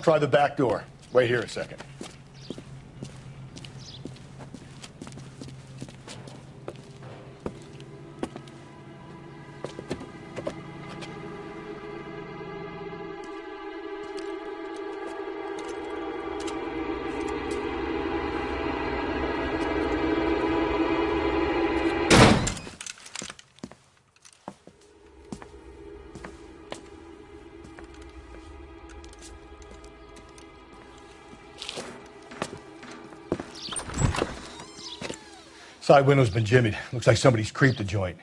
try the back door. Wait here a second. Side window's been jimmied. Looks like somebody's creeped the joint.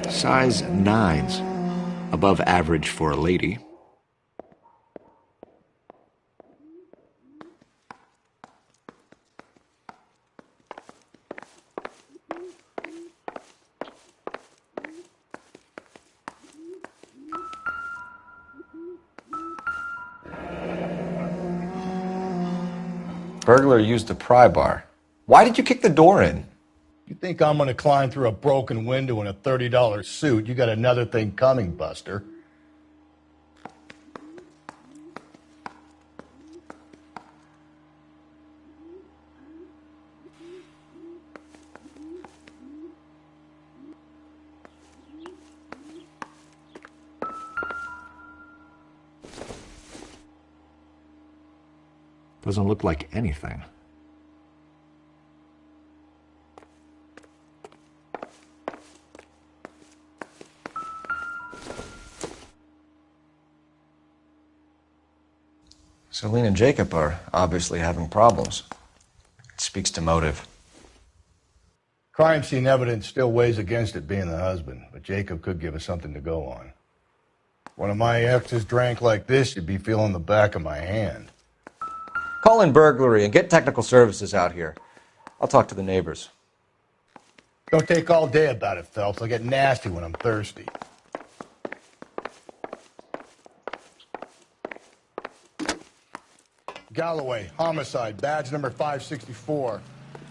Size 9s, above average for a lady. Burglar used a pry bar. Why did you kick the door in? You think I'm gonna climb through a broken window in a $30 suit? You got another thing coming, Buster. Doesn't look like anything. Celine and Jacob are obviously having problems. It speaks to motive. Crime scene evidence still weighs against it being the husband, but Jacob could give us something to go on. One of my exes drank like this, you'd be feeling the back of my hand. Call in burglary and get technical services out here. I'll talk to the neighbors. Don't take all day about it, Phelps. I'll get nasty when I'm thirsty. Galloway, homicide, badge number 564.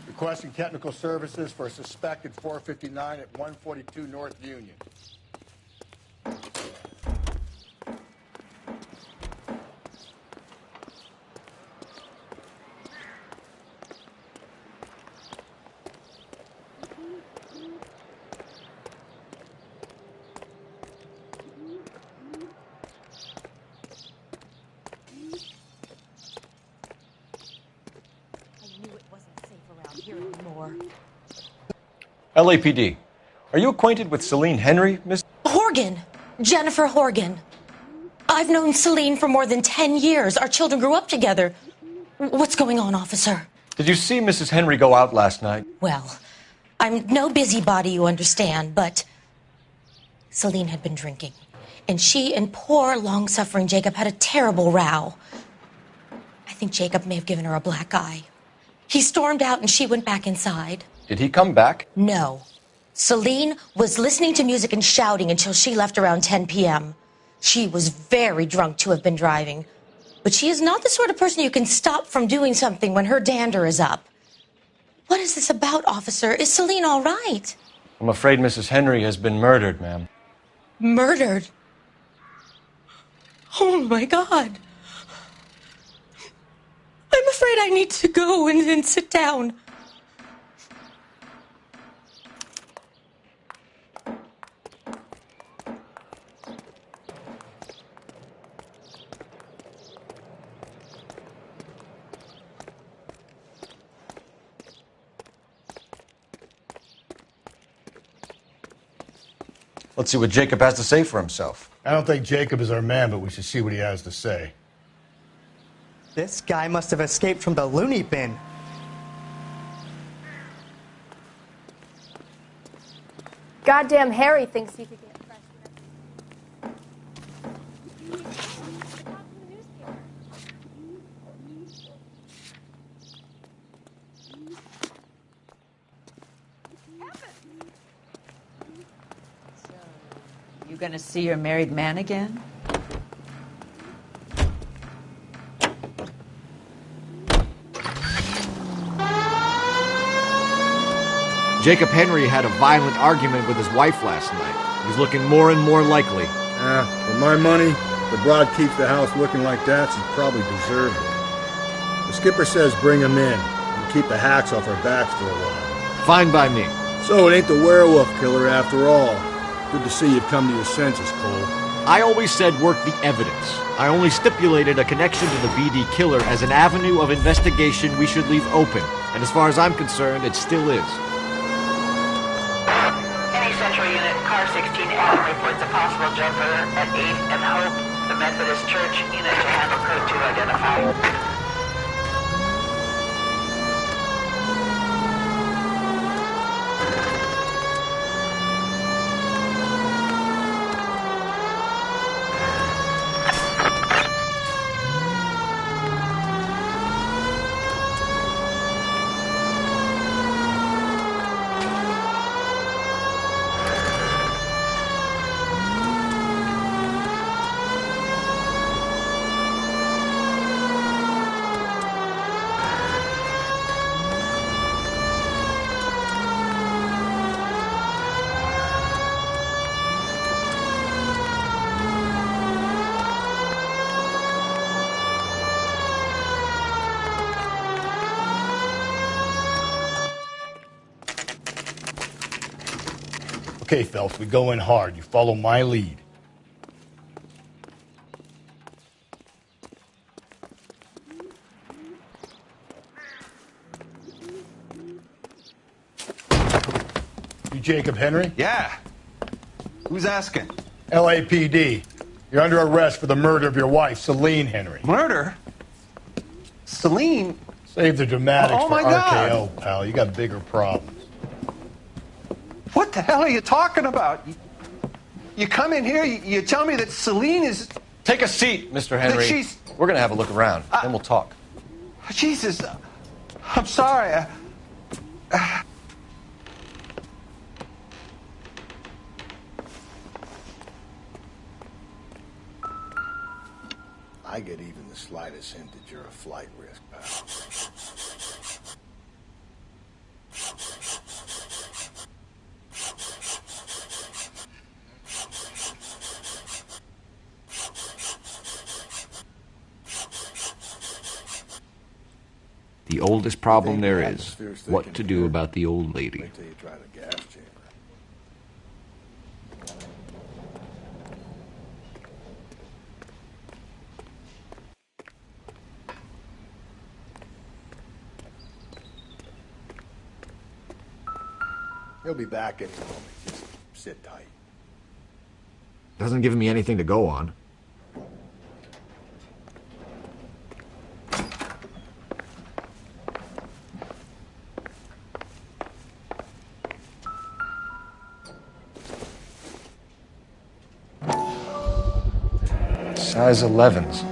Requesting technical services for a suspected 459 at 142 North Union. LAPD. Are you acquainted with Celine Henry, Miss? Horgan. Jennifer Horgan. I've known Celine for more than 10 years. Our children grew up together. What's going on, officer? Did you see Mrs. Henry go out last night? Well, I'm no busybody, you understand, but Celine had been drinking. And she and poor, long-suffering Jacob had a terrible row. I think Jacob may have given her a black eye. He stormed out and she went back inside. Did he come back? No. Celine was listening to music and shouting until she left around 10 p.m. She was very drunk to have been driving. But she is not the sort of person you can stop from doing something when her dander is up. What is this about, officer? Is Celine all right? I'm afraid Mrs. Henry has been murdered, ma'am. Murdered? Oh, my God. I'm afraid I need to go and sit down. Let's see what Jacob has to say for himself. I don't think Jacob is our man, but we should see what he has to say. This guy must have escaped from the loony bin. Goddamn Harry thinks he could get fresh You gonna see your married man again? Jacob Henry had a violent argument with his wife last night. He's looking more and more likely. For my money, the broad keeps the house looking like that, she's probably deserved it. The skipper says bring him in and keep the hacks off our backs for a while. Fine by me. So it ain't the werewolf killer after all. Good to see you've come to your senses, Cole. I always said work the evidence. I only stipulated a connection to the BD killer as an avenue of investigation we should leave open. And as far as I'm concerned, it still is. Any Central Unit, Car 16L reports a possible jumper at 8th and Hope, the Methodist Church unit to handle code 2 identify. Okay, Phelps, we go in hard. You follow my lead. You Jacob Henry? Yeah. Who's asking? LAPD. You're under arrest for the murder of your wife, Celine Henry. Murder? Celine? Save the dramatics Oh, for my RKO, God. pal. You got bigger problems. What the hell are you talking about? You come in here, you tell me that Celine is... Take a seat, Mr. Henry. she's- We're gonna have a look around, then we'll talk. Jesus, I'm sorry. I get even the slightest hint that you're a flight risk, pal. The oldest problem there is what to do about the old lady. Wait till you try the gas chamber. He'll be back any moment. Just sit tight. Doesn't give me anything to go on. Size 11s.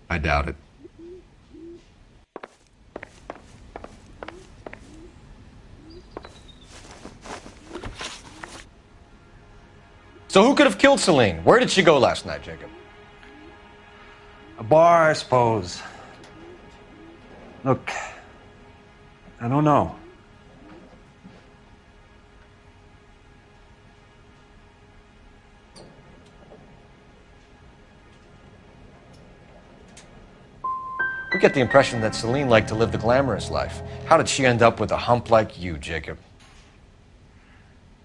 I doubt it. So who could have killed Celine? Where did she go last night, Jacob? A bar, I suppose. Look, I don't know. We get the impression that Celine liked to live the glamorous life. How did she end up with a hump like you, Jacob?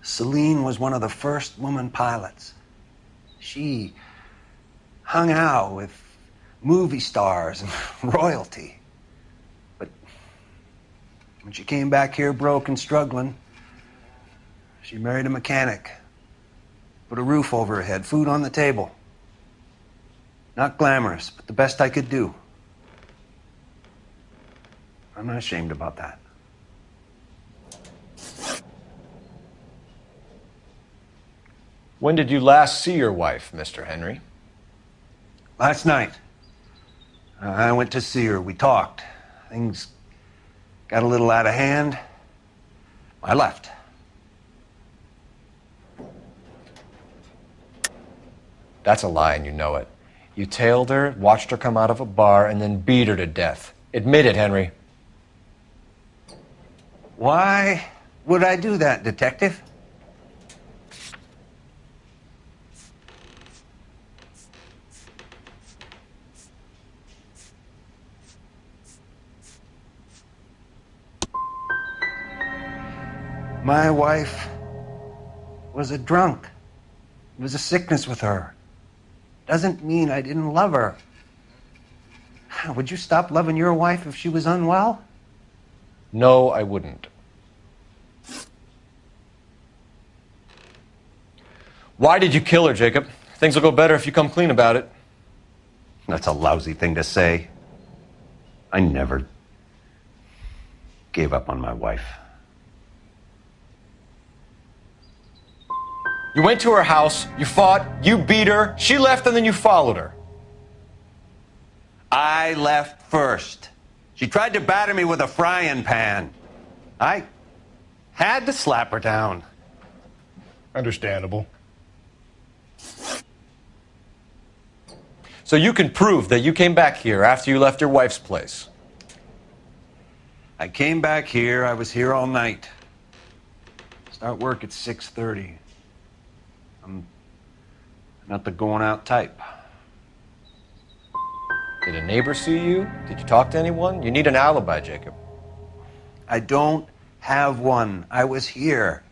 Celine was one of the first woman pilots. She hung out with movie stars and royalty. But when she came back here broke and struggling, she married a mechanic. Put a roof over her head, food on the table. Not glamorous, but the best I could do. I'm not ashamed about that. When did you last see your wife, Mr. Henry? Last night. I went to see her. We talked. Things got a little out of hand. I left. That's a lie, and you know it. You tailed her, watched her come out of a bar, and then beat her to death. Admit it, Henry. Why would I do that, Detective? My wife was a drunk. It was a sickness with her. Doesn't mean I didn't love her. Would you stop loving your wife if she was unwell? No, I wouldn't. Why did you kill her, Jacob? Things will go better if you come clean about it. That's a lousy thing to say. I never gave up on my wife. You went to her house, you fought, you beat her, she left, and then you followed her. I left first. She tried to batter me with a frying pan. I had to slap her down. Understandable. So you can prove that you came back here after you left your wife's place. I came back here. I was here all night. Start work at 6:30. I'm not the going out type. Did a neighbor see you? Did you talk to anyone? You need an alibi, Jacob. I don't have one. I was here.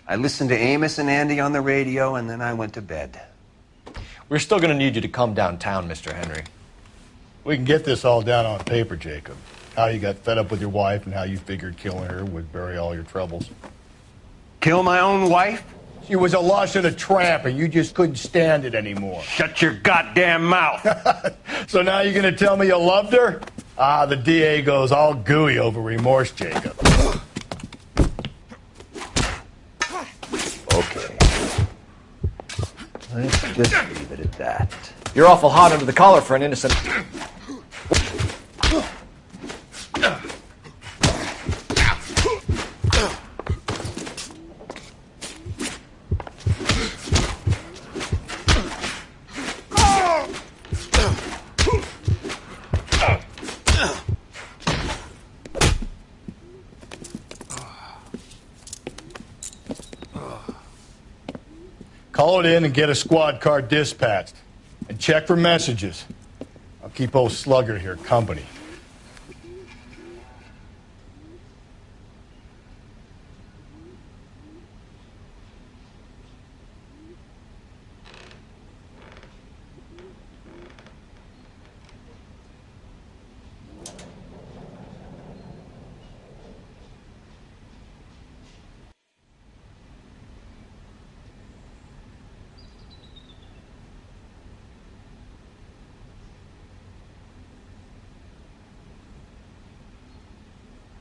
I listened to Amos and Andy on the radio, and then I went to bed. We're still going to need you to come downtown, Mr. Henry. We can get this all down on paper, Jacob. How you got fed up with your wife and how you figured killing her would bury all your troubles. Kill my own wife? She was a lush and a tramp, and you just couldn't stand it anymore. Shut your goddamn mouth. So now you're going to tell me you loved her? Ah, the DA goes all gooey over remorse, Jacob. Okay. Let's just leave it at that. You're awful hot under the collar for an innocent... Call it in and get a squad car dispatched. And check for messages. I'll keep old Slugger here company.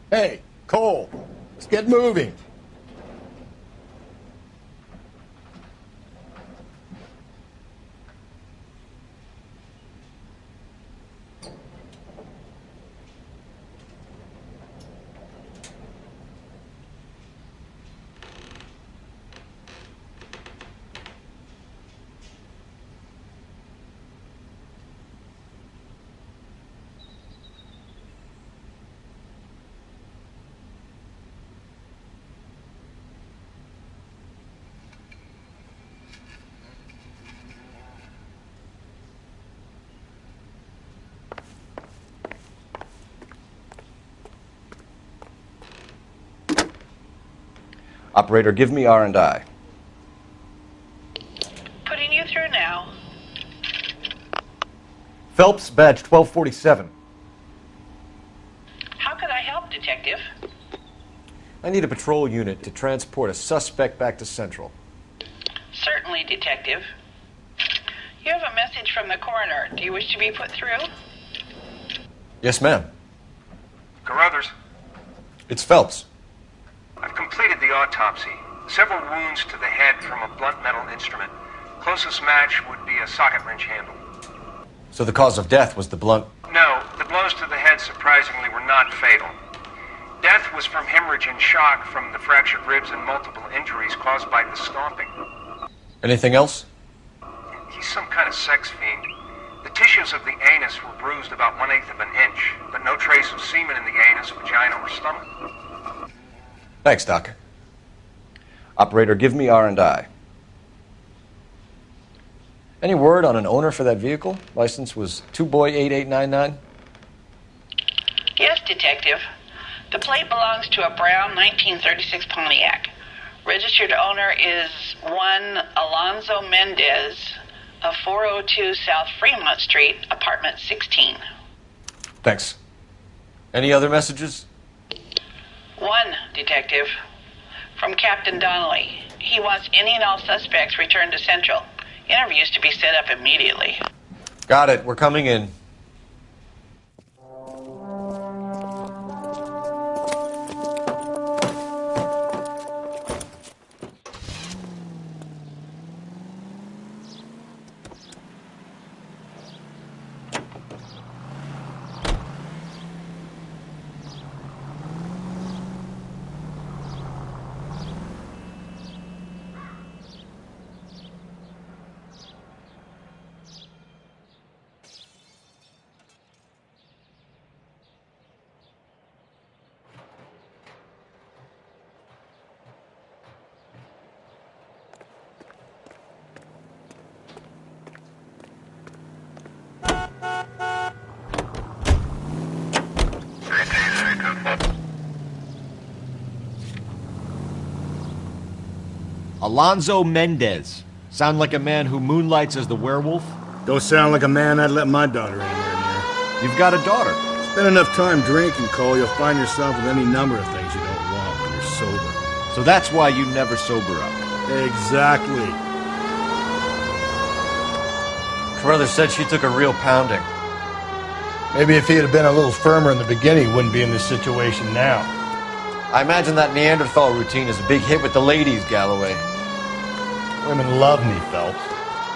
Hey, Cole, let's get moving. Operator, give me R&I. Putting you through now. Phelps, badge 1247. How could I help, Detective? I need a patrol unit to transport a suspect back to Central. Certainly, Detective. You have a message from the coroner. Do you wish to be put through? Yes, ma'am. Carruthers, It's Phelps. I've completed the autopsy. Several wounds to the head from a blunt metal instrument. Closest match would be a socket wrench handle. So the cause of death was the blunt... No, the blows to the head surprisingly were not fatal. Death was from hemorrhage and shock from the fractured ribs and multiple injuries caused by the stomping. Anything else? He's some kind of sex fiend. The tissues of the anus were bruised about 1/8 of an inch, but no trace of semen in the anus, vagina, or stomach. Thanks, Doc. Operator, give me R&I. Any word on an owner for that vehicle? License was 2boy8899. Yes, Detective. The plate belongs to a brown 1936 Pontiac. Registered owner is one Alonzo Mendez of 402 South Fremont Street, apartment 16. Thanks. Any other messages? One, Detective. From Captain Donnelly. He wants any and all suspects returned to Central. Interviews to be set up immediately. Got it. We're coming in. Alonzo Mendez. Sound like a man who moonlights as the werewolf? Don't sound like a man I'd let my daughter anywhere near. You've got a daughter. Spend enough time drinking, Cole, you'll find yourself with any number of things you don't want when you're sober. So that's why you never sober up. Exactly. Carruthers said she took a real pounding. Maybe if he had been a little firmer in the beginning, he wouldn't be in this situation now. I imagine that Neanderthal routine is a big hit with the ladies, Galloway. Women love me, Phelps.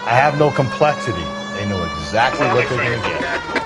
I have no complexity. They know exactly what they're going to get.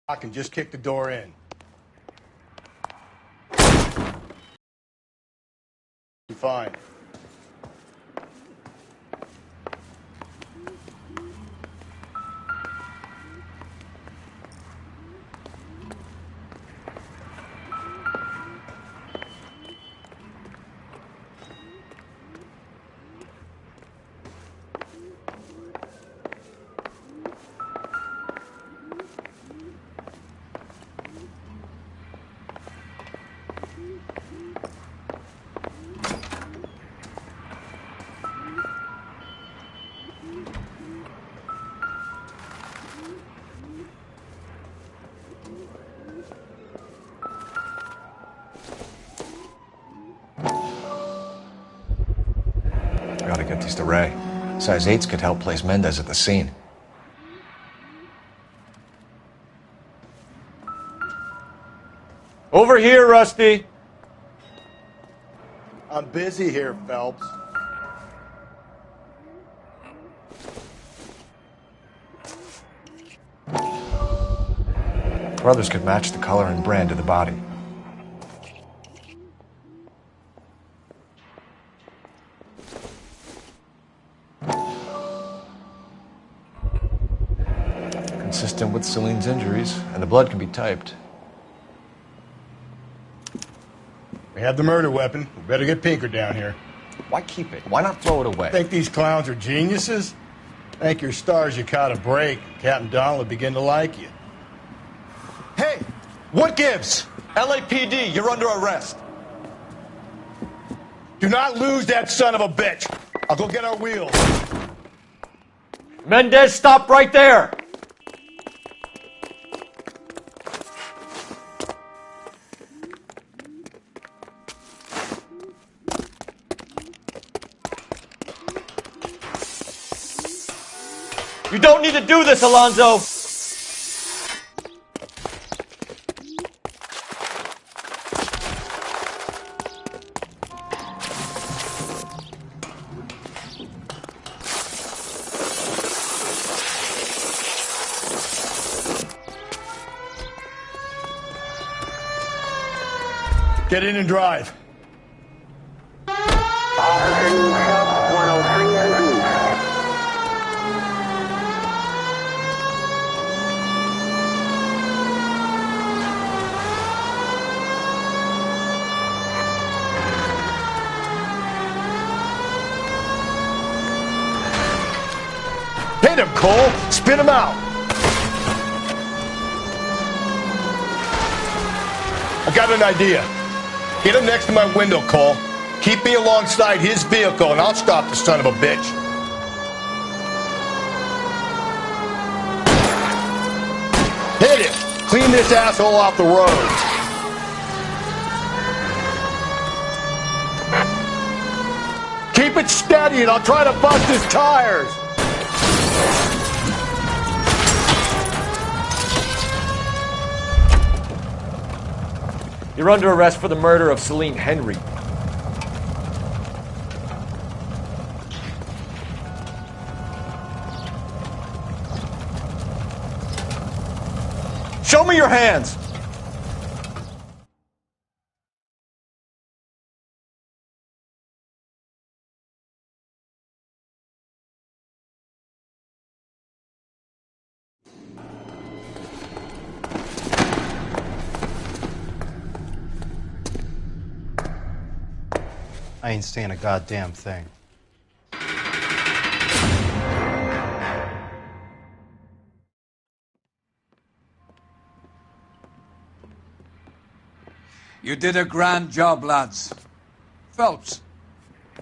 I can just kick the door in. Fine. I gotta get these to Ray. Size 8s could help place Mendez at the scene. Over here, Rusty! I'm busy here, Phelps. Brothers could match the color and brand of the body. Consistent with Celine's injuries, and the blood can be typed. We have the murder weapon. We better get Pinker down here. Why keep it? Why not throw it away? Think these clowns are geniuses? Thank your stars you caught a break. Captain Donald will begin to like you. Hey, what gives? LAPD, you're under arrest. Do not lose that son of a bitch. I'll go get our wheels. Mendez, stop right there! You don't need to do this, Alonzo! Get in and drive. Hit him, Cole! Spin him out! I got an idea. Get him next to my window, Cole. Keep me alongside his vehicle, and I'll stop the son of a bitch. Hit him! Clean this asshole off the road. Keep it steady, and I'll try to bust his tires. You're under arrest for the murder of Celine Henry. Show me your hands! I ain't saying a goddamn thing. You did a grand job, lads. Phelps,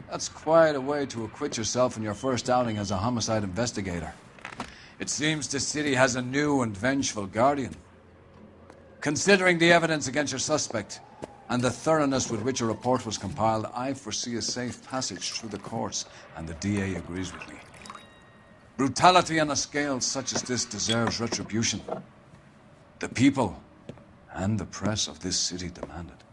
that's quite a way to acquit yourself in your first outing as a homicide investigator. It seems the city has a new and vengeful guardian. Considering the evidence against your suspect and the thoroughness with which a report was compiled, I foresee a safe passage through the courts, and the DA agrees with me. Brutality on a scale such as this deserves retribution. The people and the press of this city demand it.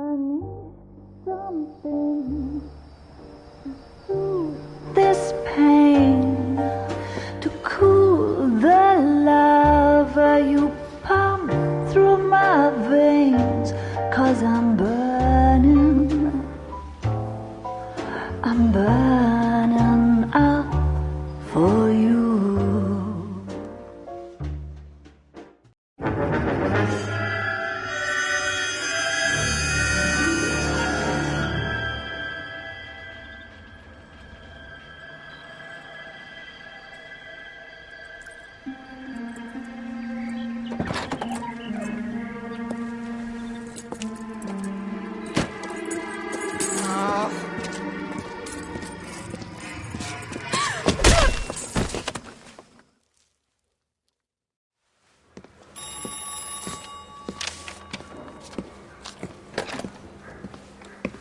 I need something to soothe this pain, to cool the lava you pump through my veins, 'cause I'm burning up for you.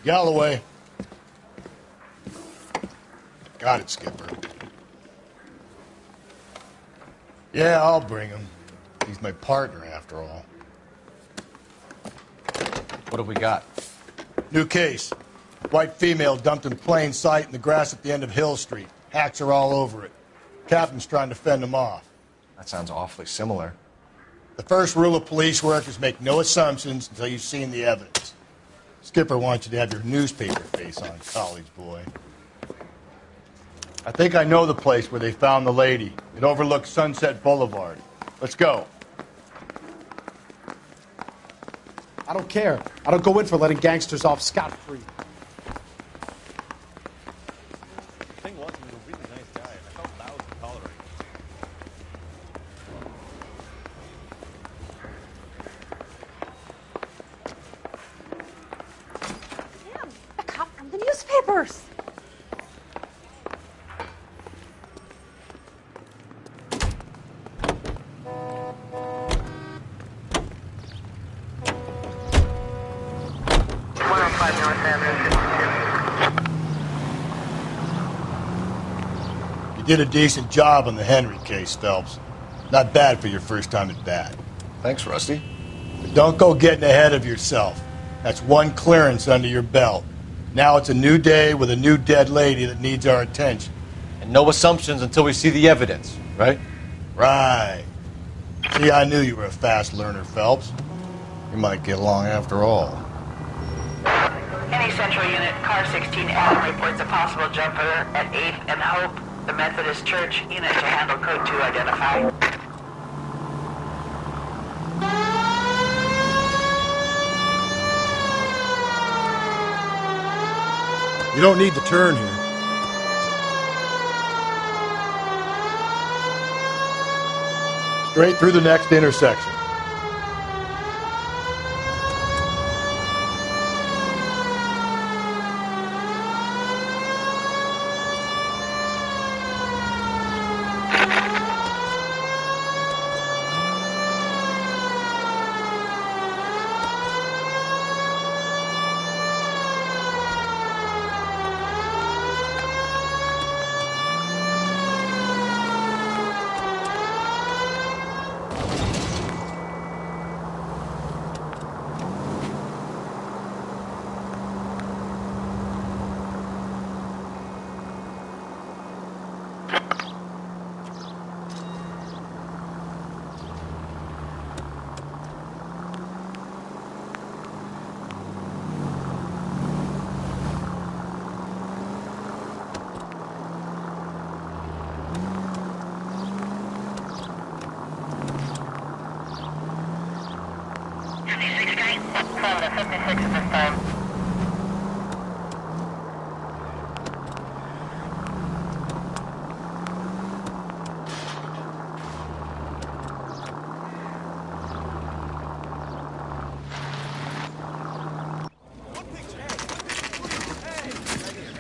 Galloway. Got it, Skipper. Yeah, I'll bring him. He's my partner, after all. What have we got? New case. White female dumped in plain sight in the grass at the end of Hill Street. Hacks are all over it. Captain's trying to fend them off. That sounds awfully similar. The first rule of police work is make no assumptions until you've seen the evidence. Skipper wants you to have your newspaper face on, college boy. I think I know the place where they found the lady. It overlooks Sunset Boulevard. Let's go. I don't care. I don't go in for letting gangsters off scot-free. The thing was, he was a really nice guy, and I felt loud to tolerate. Damn, a cop from the newspapers. You did a decent job on the Henry case, Phelps. Not bad for your first time at bat. Thanks, Rusty. But don't go getting ahead of yourself. That's one clearance under your belt. Now it's a new day with a new dead lady that needs our attention. And no assumptions until we see the evidence, right? Right. See, I knew you were a fast learner, Phelps. You might get along after all. Any central unit, car 16 Adam reports a possible jumper at 8th and Hope, the Methodist Church. Unit to handle code 2 identify. You don't need to turn here. Straight through the next intersection.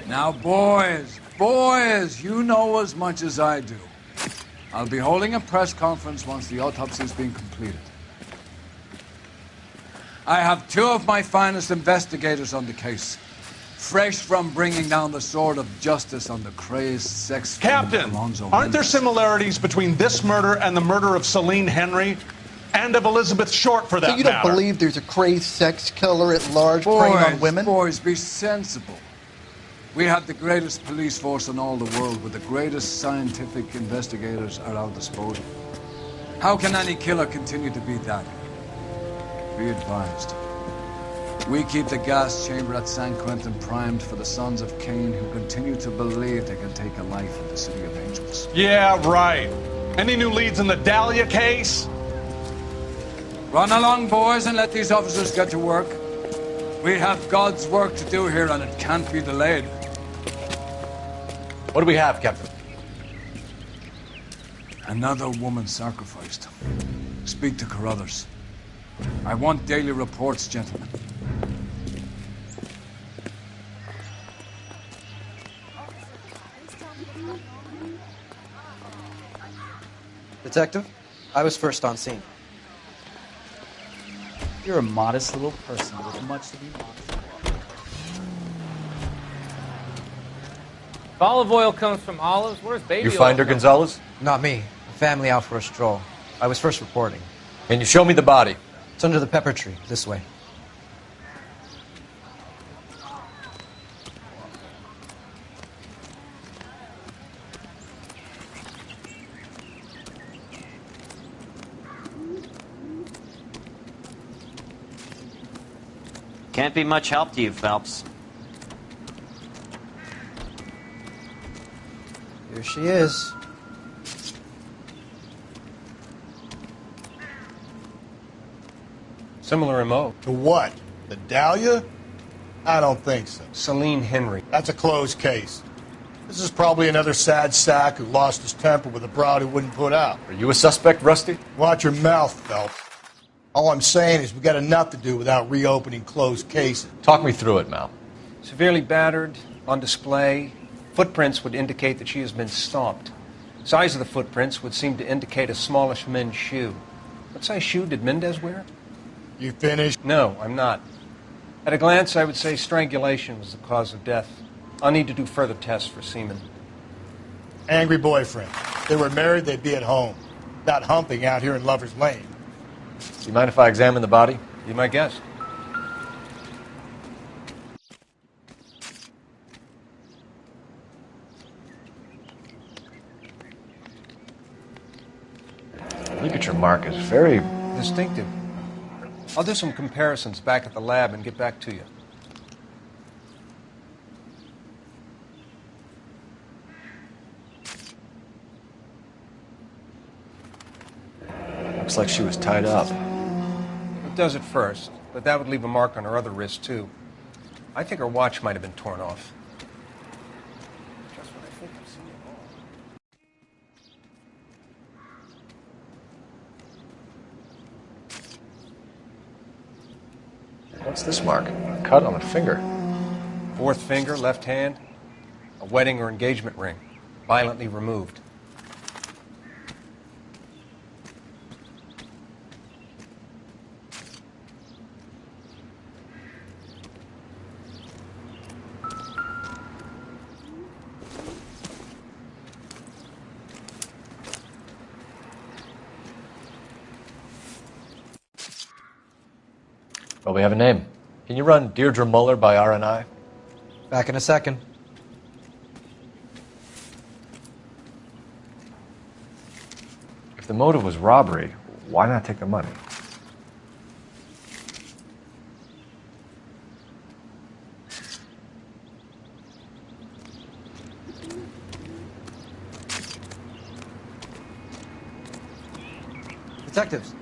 Now, boys, you know as much as I do. I'll be holding a press conference once the autopsy's been completed. I have two of my finest investigators on the case, fresh from bringing down the sword of justice on the crazed sex Captain, Alonzo aren't there Mendez. similarities between this murder and the murder of Celine Henry? And of Elizabeth Short, for that So you don't matter. believe there's a crazed sex killer at large preying on women? Boys, be sensible. We have the greatest police force in all the world, with the greatest scientific investigators at our disposal. How can any killer continue to be that? Be advised. We keep the gas chamber at San Quentin primed for the sons of Cain who continue to believe they can take a life in the City of Angels. Yeah, right. Any new leads in the Dahlia case? Run along, boys, and let these officers get to work. We have God's work to do here, and it can't be delayed. What do we have, Captain? Another woman sacrificed. Speak to Carruthers. I want daily reports, gentlemen. Detective, I was first on scene. You're a modest little person with much to be modest about. If olive oil comes from olives, where's baby You oil? find her, Gonzalez? Not me. Family out for a stroll. I was first reporting. Can you show me the body? It's under the pepper tree, this way. Can't be much help to you, Phelps. Here she is. Similar MO. To what? The Dahlia? I don't think so. Celine Henry. That's a closed case. This is probably another sad sack who lost his temper with a broad who wouldn't put out. Are you a suspect, Rusty? Watch your mouth, Phelps. All I'm saying is we got enough to do without reopening closed cases. Talk me through it, Mal. Severely battered, on display. Footprints would indicate that she has been stomped. Size of the footprints would seem to indicate a smallish men's shoe. What size shoe did Mendez wear? You finished? No, I'm not. At a glance, I would say strangulation was the cause of death. I'll need to do further tests for semen. Angry boyfriend. If they were married, they'd be at home. Not humping out here in Lover's Lane. Do you mind if I examine the body? Be my guest. Ligature mark is very distinctive. I'll do some comparisons back at the lab and get back to you. Looks like she was tied up. It does at first, but that would leave a mark on her other wrist, too. I think her watch might have been torn off. Just what I think I've seen it all. What's this mark? A cut on a finger. Fourth finger, left hand. A wedding or engagement ring. Violently removed. Well, we have a name. Can you run Deirdre Muller by RNI? Back in a second. If the motive was robbery, why not take the money? Detectives,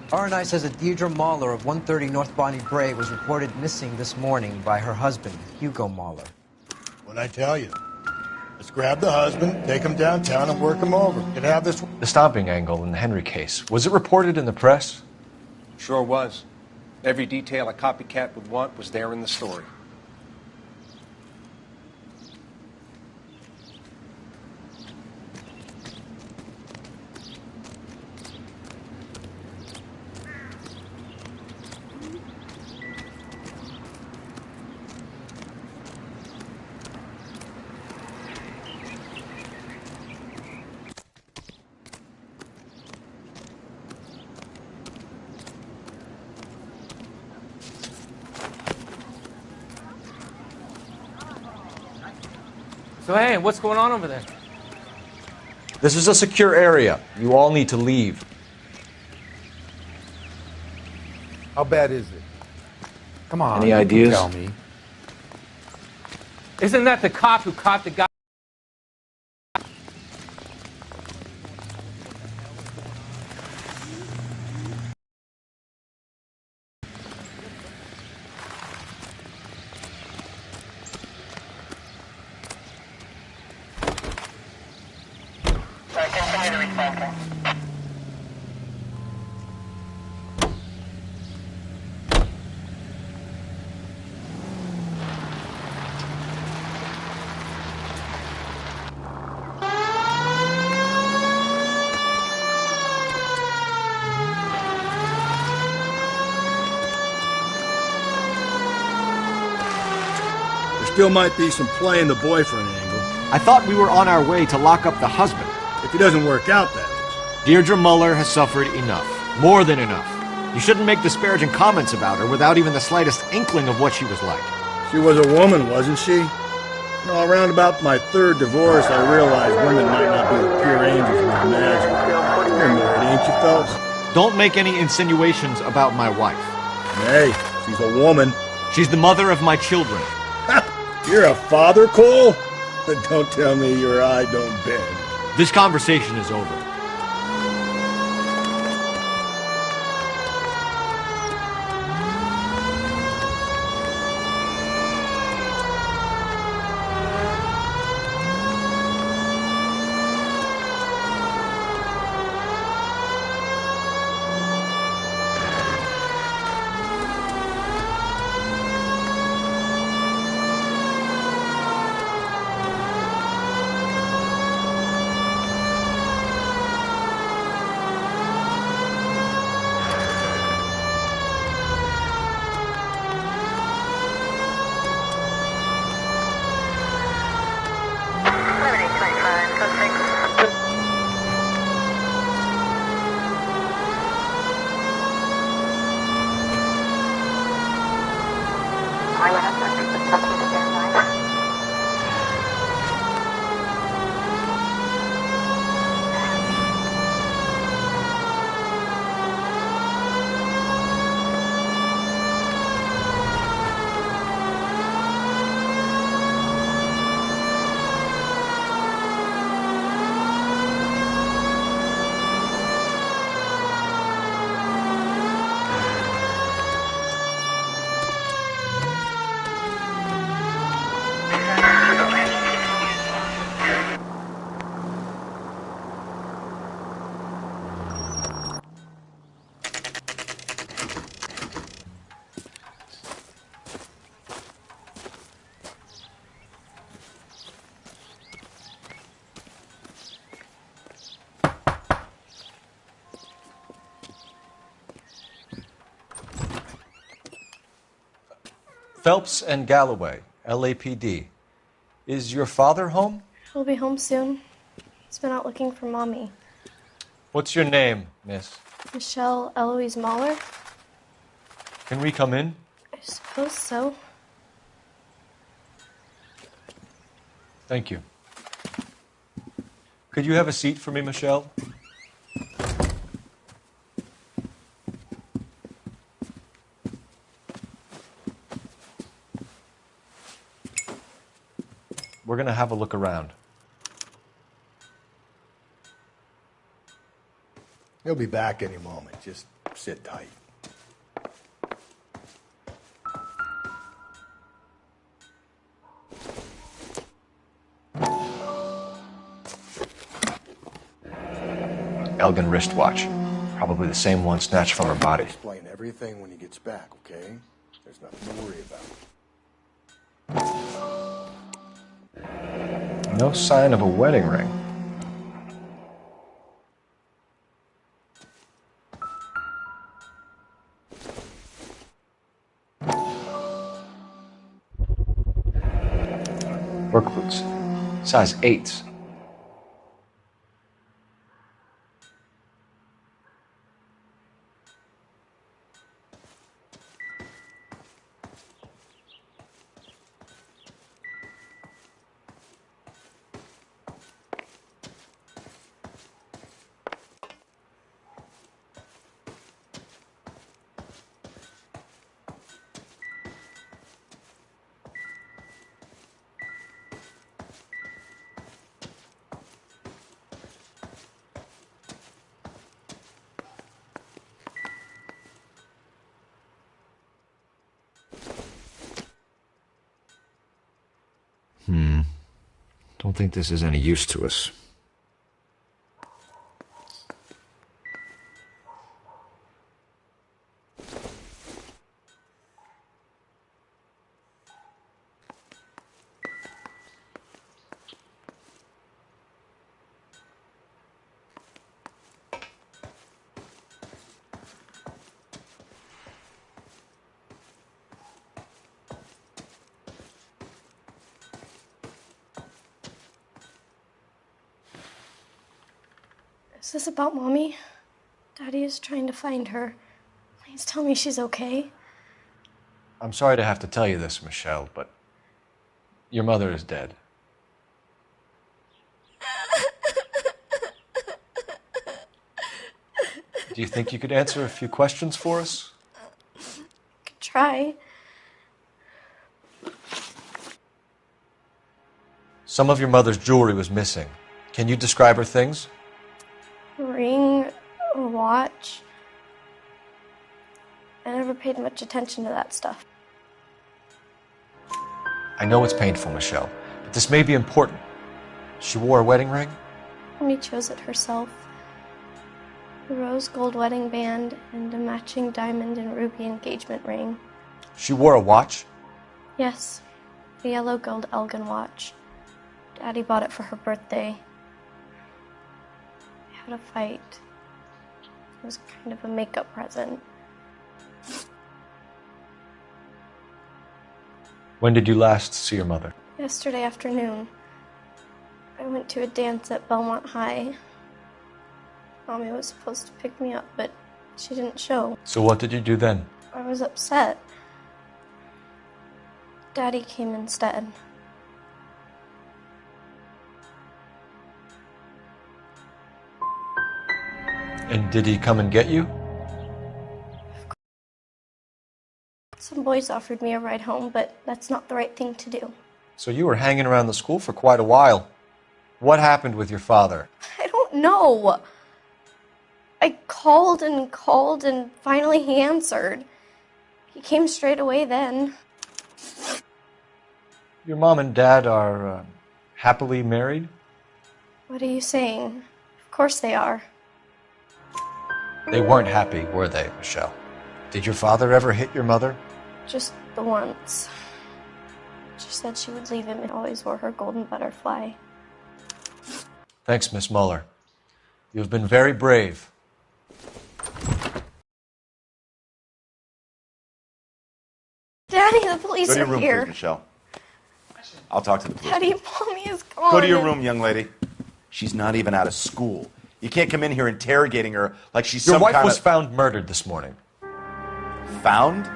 RNI says that Deirdre Mahler of 130 North Bonnie Bray was reported missing this morning by her husband, Hugo Mahler. What'd I tell you? Let's grab the husband, take him downtown, and work him over. Could have this. The stomping angle in the Henry case, was it reported in the press? Sure was. Every detail a copycat would want was there in the story. So, hey, what's going on over there? This is a secure area. You all need to leave. How bad is it? Come on, Any you can ideas? tell me. Isn't that the cop who caught the guy? Still might be some playing the boyfriend angle. I thought we were on our way to lock up the husband. If he doesn't work out, that is. Deirdre Muller has suffered enough. More than enough. You shouldn't make disparaging comments about her without even the slightest inkling of what she was like. She was a woman, wasn't she? You know, around about my third divorce, I realized women might not be the pure angels we imagine. You're married, ain't you, Phelps? Don't make any insinuations about my wife. Hey, she's a woman. She's the mother of my children. You're a father, Cole? But don't tell me your eye don't bend. This conversation is over. Phelps and Galloway, LAPD. Is your father home? He'll be home soon. He's been out looking for Mommy. What's your name, miss? Michelle Eloise Mahler? Can we come in? I suppose so. Thank you. Could you have a seat for me, Michelle? We're going to have a look around. He'll be back any moment. Just sit tight. Elgin wristwatch. Probably the same one snatched from her body. Explain everything when he gets back, okay? There's nothing to worry about. No sign of a wedding ring. Work boots. Size 8s. Don't think this is any use to us. Is this about Mommy? Daddy is trying to find her. Please tell me she's okay. I'm sorry to have to tell you this, Michelle, but your mother is dead. Do you think you could answer a few questions for us? Could try. Some of your mother's jewelry was missing. Can you describe her things? A ring, a watch. I never paid much attention to that stuff. I know it's painful, Michelle, but this may be important. She wore a wedding ring? Mommy chose it herself. A rose gold wedding band and a matching diamond and ruby engagement ring. She wore a watch? Yes, a yellow gold Elgin watch. Daddy bought it for her birthday. We had a fight. It was kind of a makeup present. When did you last see your mother? Yesterday afternoon, I went to a dance at Belmont High. Mommy was supposed to pick me up, but she didn't show. So what did you do then? I was upset. Daddy came instead. And did he come and get you? Some boys offered me a ride home, but that's not the right thing to do. So you were hanging around the school for quite a while. What happened with your father? I don't know. I called and finally he answered. He came straight away then. Your mom and dad are happily married? What are you saying? Of course they are. They weren't happy, were they, Michelle? Did your father ever hit your mother? Just the once. She said she would leave him and always wore her golden butterfly. Thanks, Miss Muller. You've been very brave. Daddy, the police Go to your are room, here. please, Michelle. I'll talk to the police. Daddy, Mommy is gone. Go to your room, young lady. She's not even out of school. You can't come in here interrogating her like she's Your some wife kind was of... found murdered this morning. Found?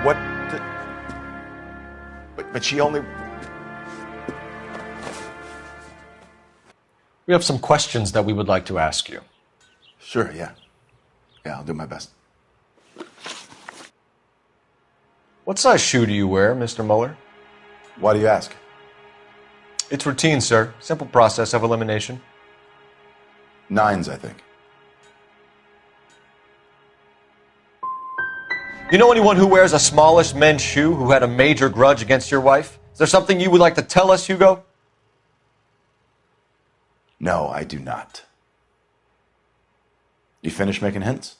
What? But she only... We have some questions that we would like to ask you. Sure, yeah. Yeah, I'll do my best. What size shoe do you wear, Mr. Muller? Why do you ask? It's routine, sir. Simple process of elimination. 9s, I think. You know anyone who wears a smallish men's shoe who had a major grudge against your wife? Is there something you would like to tell us, Hugo? No, I do not. You finished making hints?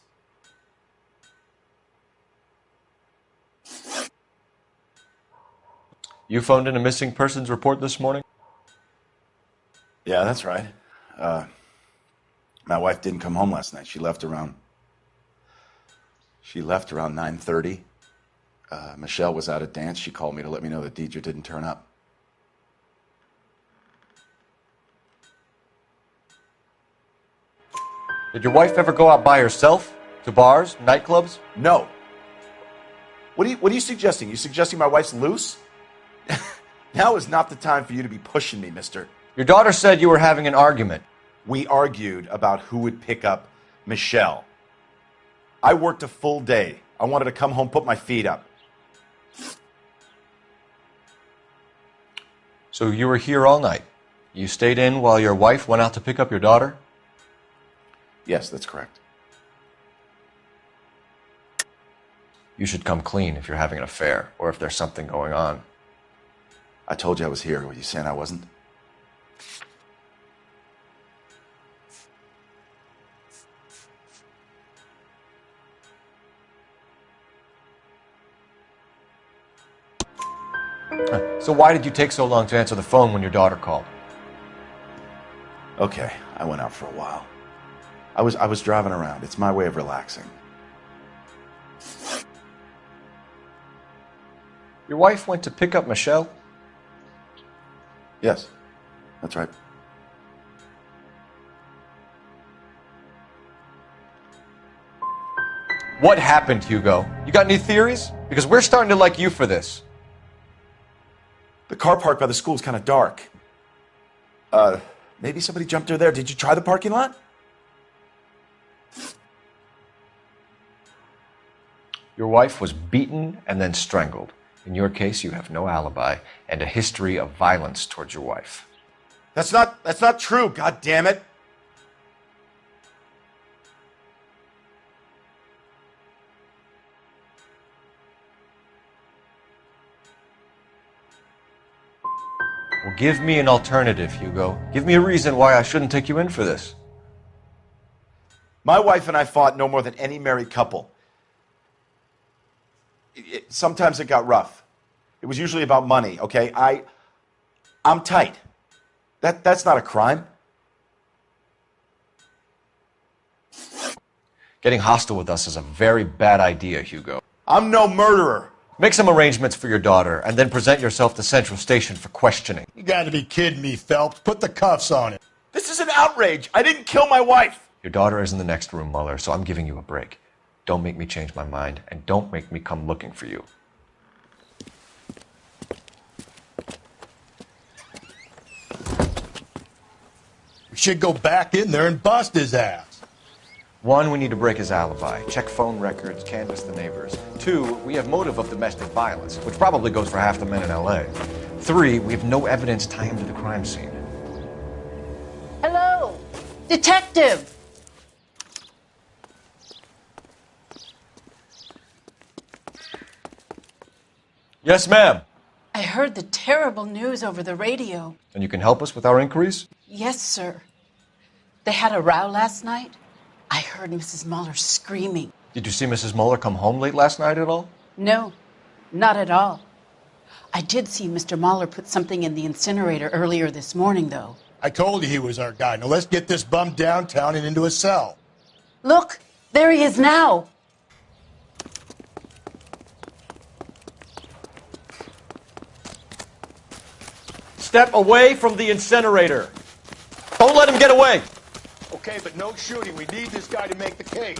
You phoned in a missing persons report this morning? Yeah, that's right. My wife didn't come home last night. She left around 9:30. Michelle was out at dance. She called me to let me know that Deidre didn't turn up. Did your wife ever go out by herself? To bars, nightclubs? No. What are you suggesting? You suggesting my wife's loose? Now is not the time for you to be pushing me, mister. Your daughter said you were having an argument. We argued about who would pick up Michelle. I worked a full day. I wanted to come home, put my feet up. So you were here all night. You stayed in while your wife went out to pick up your daughter? Yes, that's correct. You should come clean if you're having an affair or if there's something going on. I told you I was here. Were you saying I wasn't? So why did you take so long to answer the phone when your daughter called? Okay, I went out for a while. I was driving around. It's my way of relaxing. Your wife went to pick up Michelle? Yes, that's right. What happened, Hugo? You got any theories? Because we're starting to like you for this. The car park by the school is kind of dark. Maybe somebody jumped her there. Did you try the parking lot? Your wife was beaten and then strangled. In your case, you have no alibi and a history of violence towards your wife. That's not true, god damn it. Well, give me an alternative, Hugo. Give me a reason why I shouldn't take you in for this. My wife and I fought no more than any married couple. Sometimes it got rough. It was usually about money, okay? I'm tight. That's not a crime. Getting hostile with us is a very bad idea, Hugo. I'm no murderer. Make some arrangements for your daughter, and then present yourself to Central Station for questioning. You gotta be kidding me, Phelps. Put the cuffs on it. This is an outrage. I didn't kill my wife. Your daughter is in the next room, Muller, so I'm giving you a break. Don't make me change my mind, and don't make me come looking for you. We should go back in there and bust his ass. 1, we need to break his alibi. Check phone records, canvass the neighbors. 2, we have motive of domestic violence, which probably goes for half the men in L.A. 3, we have no evidence tying him to the crime scene. Hello, detective. Yes, ma'am. I heard the terrible news over the radio. And you can help us with our inquiries? Yes, sir. They had a row last night. I heard Mrs. Muller screaming. Did you see Mrs. Muller come home late last night at all? No, not at all. I did see Mr. Muller put something in the incinerator earlier this morning, though. I told you he was our guy. Now let's get this bum downtown and into a cell. Look, there he is now. Step away from the incinerator. Don't let him get away. Okay, but no shooting. We need this guy to make the case.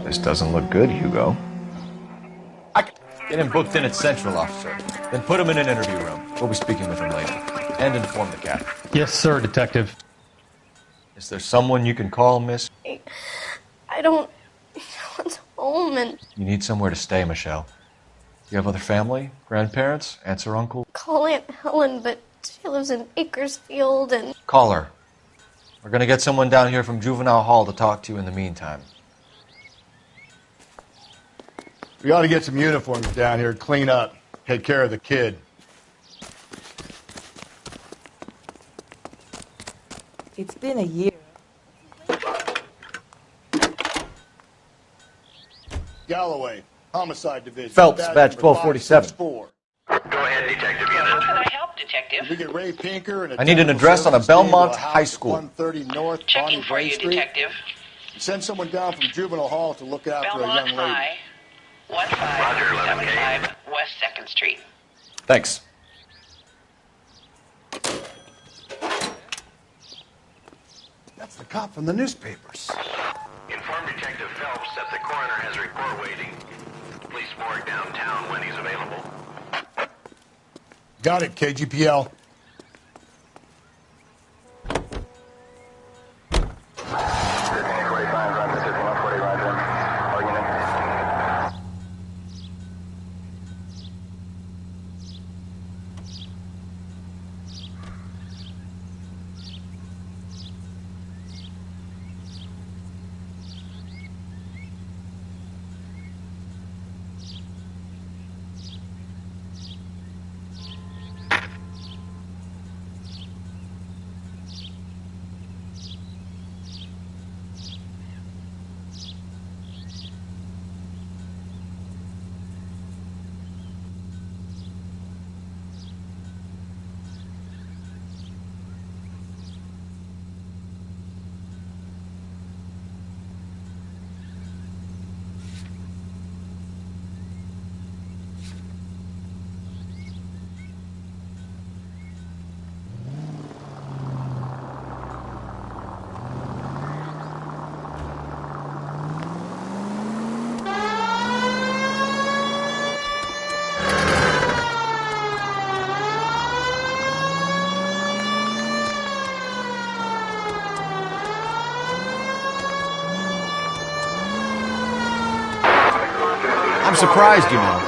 This doesn't look good, Hugo. Get him booked in at Central, officer. Then put him in an interview room. We'll be speaking with him later. And inform the captain. Yes, sir, detective. Is there someone you can call, miss? I don't want home and You need somewhere to stay, Michelle. You have other family? Grandparents? Aunts or uncle? call Aunt Helen, but she lives in Bakersfield and Call her. We're gonna get someone down here from Juvenile Hall to talk to you in the meantime. We ought to get some uniforms down here, clean up, take care of the kid. It's been a year. Galloway, Homicide Division. Phelps, badge 1247. Go ahead, Detective Unit. How can I help, Detective? We get Ray Pinker and I need an address on a Belmont High School. 130 North Checking Bonnie for Bray you, Street. Detective. Send someone down from Juvenile Hall to look after a Belmont young lady. High, 1575 West 2nd Street. Thanks. That's the cop from the newspapers. Inform Detective Phelps that the coroner has a report waiting. Police morgue downtown when he's available. Got it, KGPL. surprised, you know.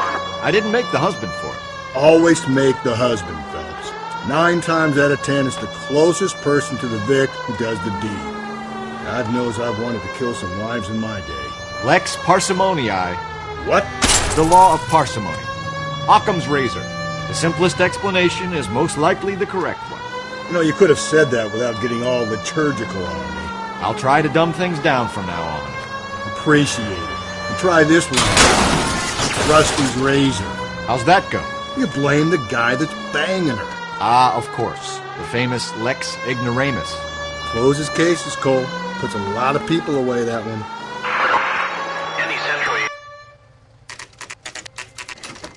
I didn't make the husband for it. Always make the husband, Phelps. 9 times out of 10, it's the closest person to the Vic who does the deed. God knows I've wanted to kill some wives in my day. Lex parsimonii. What? The law of parsimony. Occam's razor. The simplest explanation is most likely the correct one. You know, you could have said that without getting all liturgical on me. I'll try to dumb things down from now on. Appreciate it. And try this one. Rusty's razor. How's that go? You blame the guy that's banging her. Ah, of course. The famous Lex ignoramus. Closes cases, Cole. Puts a lot of people away, that one. Any central.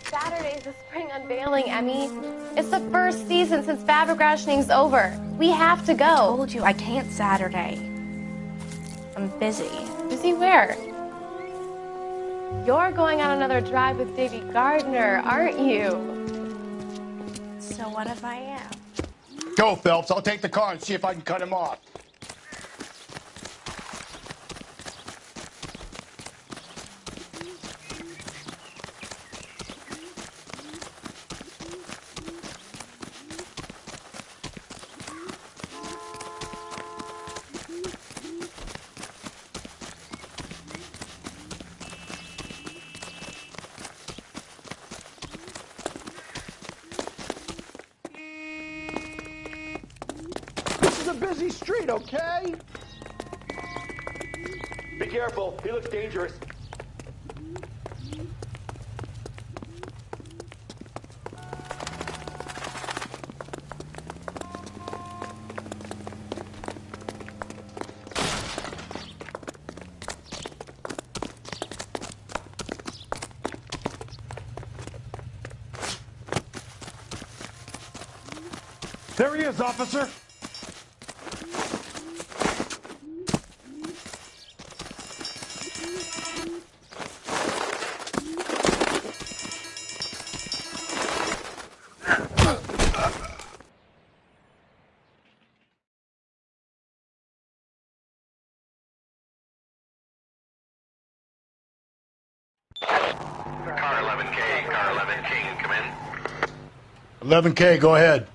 Saturday's the spring unveiling, Emmy. It's the first season since fabric rationing's over. We have to go. I told you I can't Saturday. I'm busy. Busy where? You're going on another drive with Davy Gardner, aren't you? So what if I am? Go, Phelps. I'll take the car and see if I can cut him off. Busy street, okay? Be careful. He looks dangerous. There he is, officer. Car 11K, car 11K, come in. 11K, go ahead.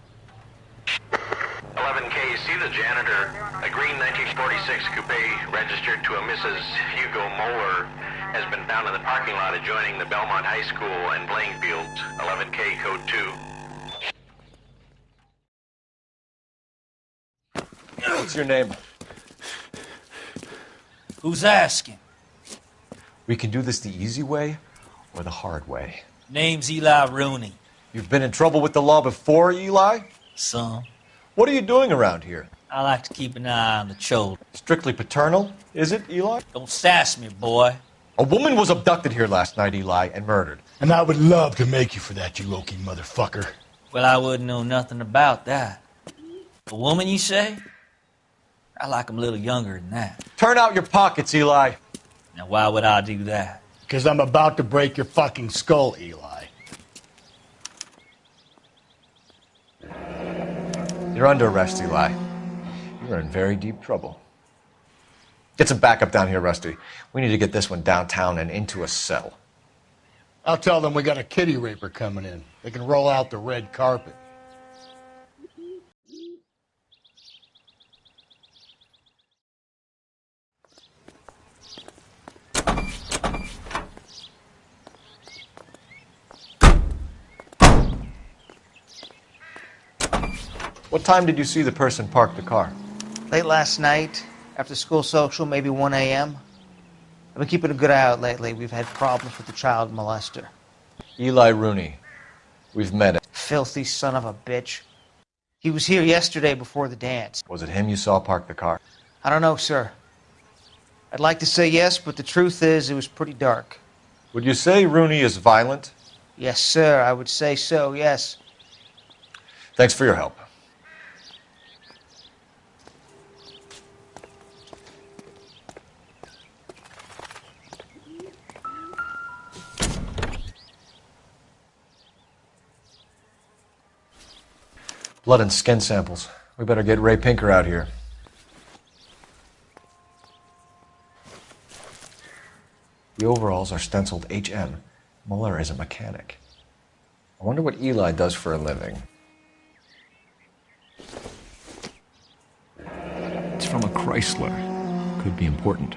11K, see the janitor. A green 1946 coupe registered to a Mrs. Hugo Moeller has been found in the parking lot adjoining the Belmont High School and playing fields. 11K, code 2. What's your name? Who's asking? We can do this the easy way or the hard way. Name's Eli Rooney. You've been in trouble with the law before, Eli? Some. What are you doing around here? I like to keep an eye on the children. Strictly paternal, is it, Eli? Don't sass me, boy. A woman was abducted here last night, Eli, and murdered. And I would love to make you for that, you low-key motherfucker. Well, I wouldn't know nothing about that. A woman, you say? I like 'em a little younger than that. Turn out your pockets, Eli. Now, why would I do that? Because I'm about to break your fucking skull, Eli. You're under arrest, Eli. You're in very deep trouble. Get some backup down here, Rusty. We need to get this one downtown and into a cell. I'll tell them we got a kitty raper coming in. They can roll out the red carpet. What time did you see the person park the car? Late last night, after school social, maybe 1 a.m. I've been keeping a good eye out lately. We've had problems with the child molester. Eli Rooney. We've met him. Filthy son of a bitch. He was here yesterday before the dance. Was it him you saw park the car? I don't know, sir. I'd like to say yes, but the truth is it was pretty dark. Would you say Rooney is violent? Yes, sir. I would say so, yes. Thanks for your help. Blood and skin samples. We better get Ray Pinker out here. The overalls are stenciled HM. Mueller is a mechanic. I wonder what Eli does for a living. It's from a Chrysler. Could be important.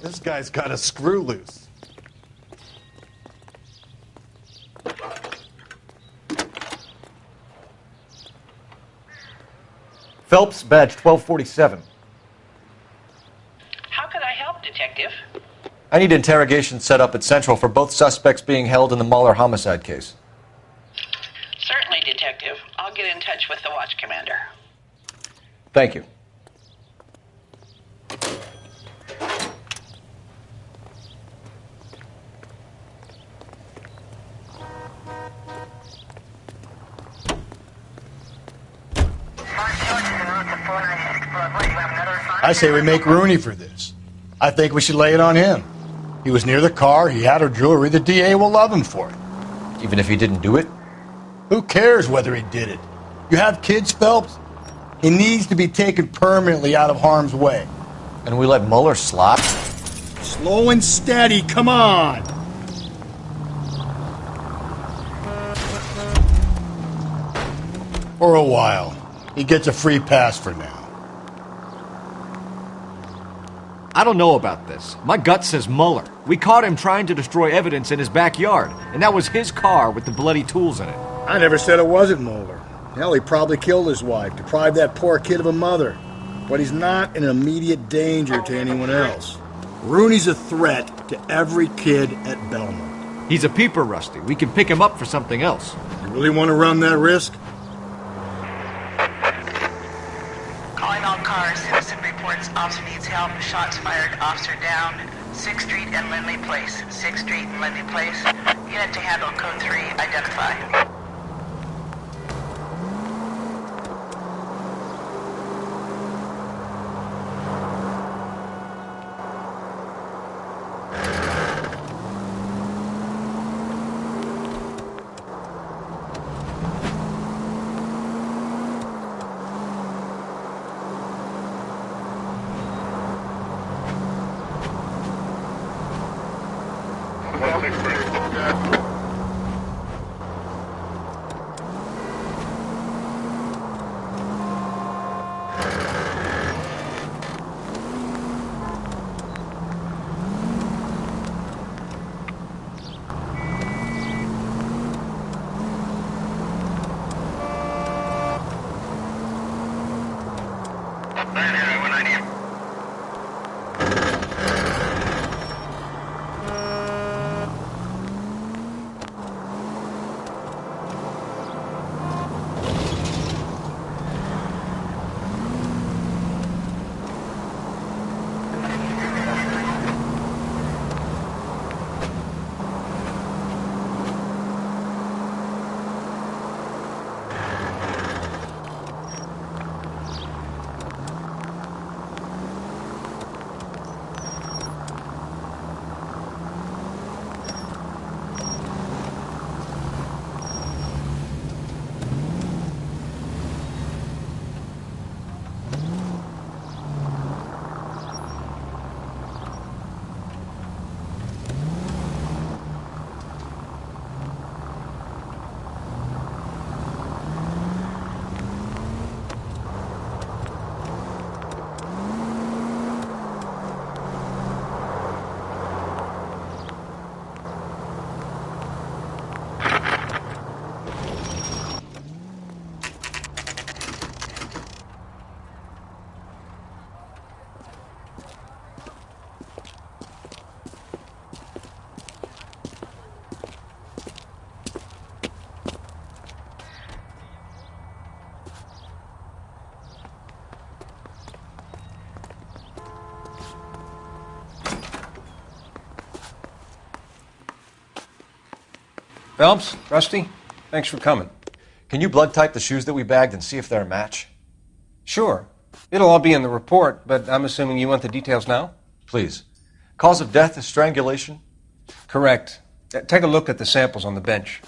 This guy's got a screw loose. Phelps, badge 1247. How could I help, Detective? I need interrogation set up at Central for both suspects being held in the Mueller homicide case. Certainly, Detective. I'll get in touch with the watch commander. Thank you. I say we make Rooney for this. I think we should lay it on him. He was near the car, he had her jewelry, the DA will love him for it. Even if he didn't do it? Who cares whether he did it? You have kids, Phelps? He needs to be taken permanently out of harm's way. And we let Mueller slop? Slow and steady, come on! For a while. He gets a free pass for now. I don't know about this. My gut says Mueller. We caught him trying to destroy evidence in his backyard, and that was his car with the bloody tools in it. I never said it wasn't Mueller. Hell, he probably killed his wife, deprived that poor kid of a mother. But he's not an immediate danger to anyone else. Rooney's a threat to every kid at Belmont. He's a peeper, Rusty. We can pick him up for something else. You really want to run that risk? Calling all cars. Citizen reports officer needs help. Shots fired. Officer down. 6th Street and Lindley Place. 6th Street and Lindley Place. Unit to handle code 3. Identify. Phelps, Rusty, thanks for coming. Can you blood type the shoes that we bagged and see if they're a match? Sure. It'll all be in the report, but I'm assuming you want the details now? Please. Cause of death is strangulation? Correct. Take a look at the samples on the bench.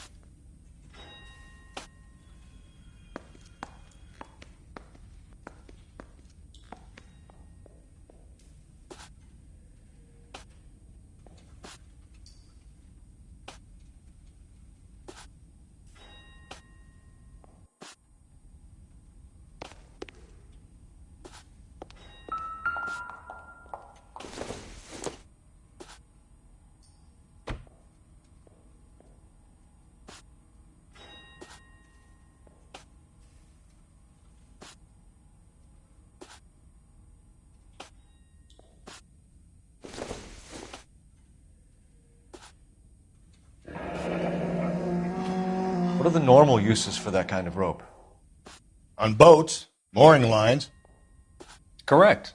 What are the normal uses for that kind of rope? On boats, mooring lines. Correct.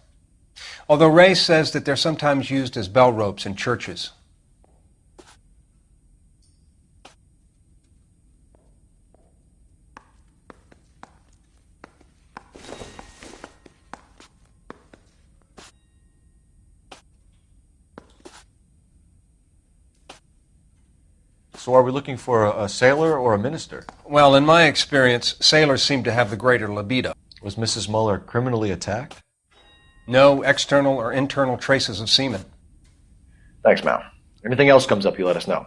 Although Ray says that they're sometimes used as bell ropes in churches. So are we looking for a sailor or a minister? Well, in my experience, sailors seem to have the greater libido. Was Mrs. Muller criminally attacked? No external or internal traces of semen. Thanks, Mal. Anything else comes up, you let us know.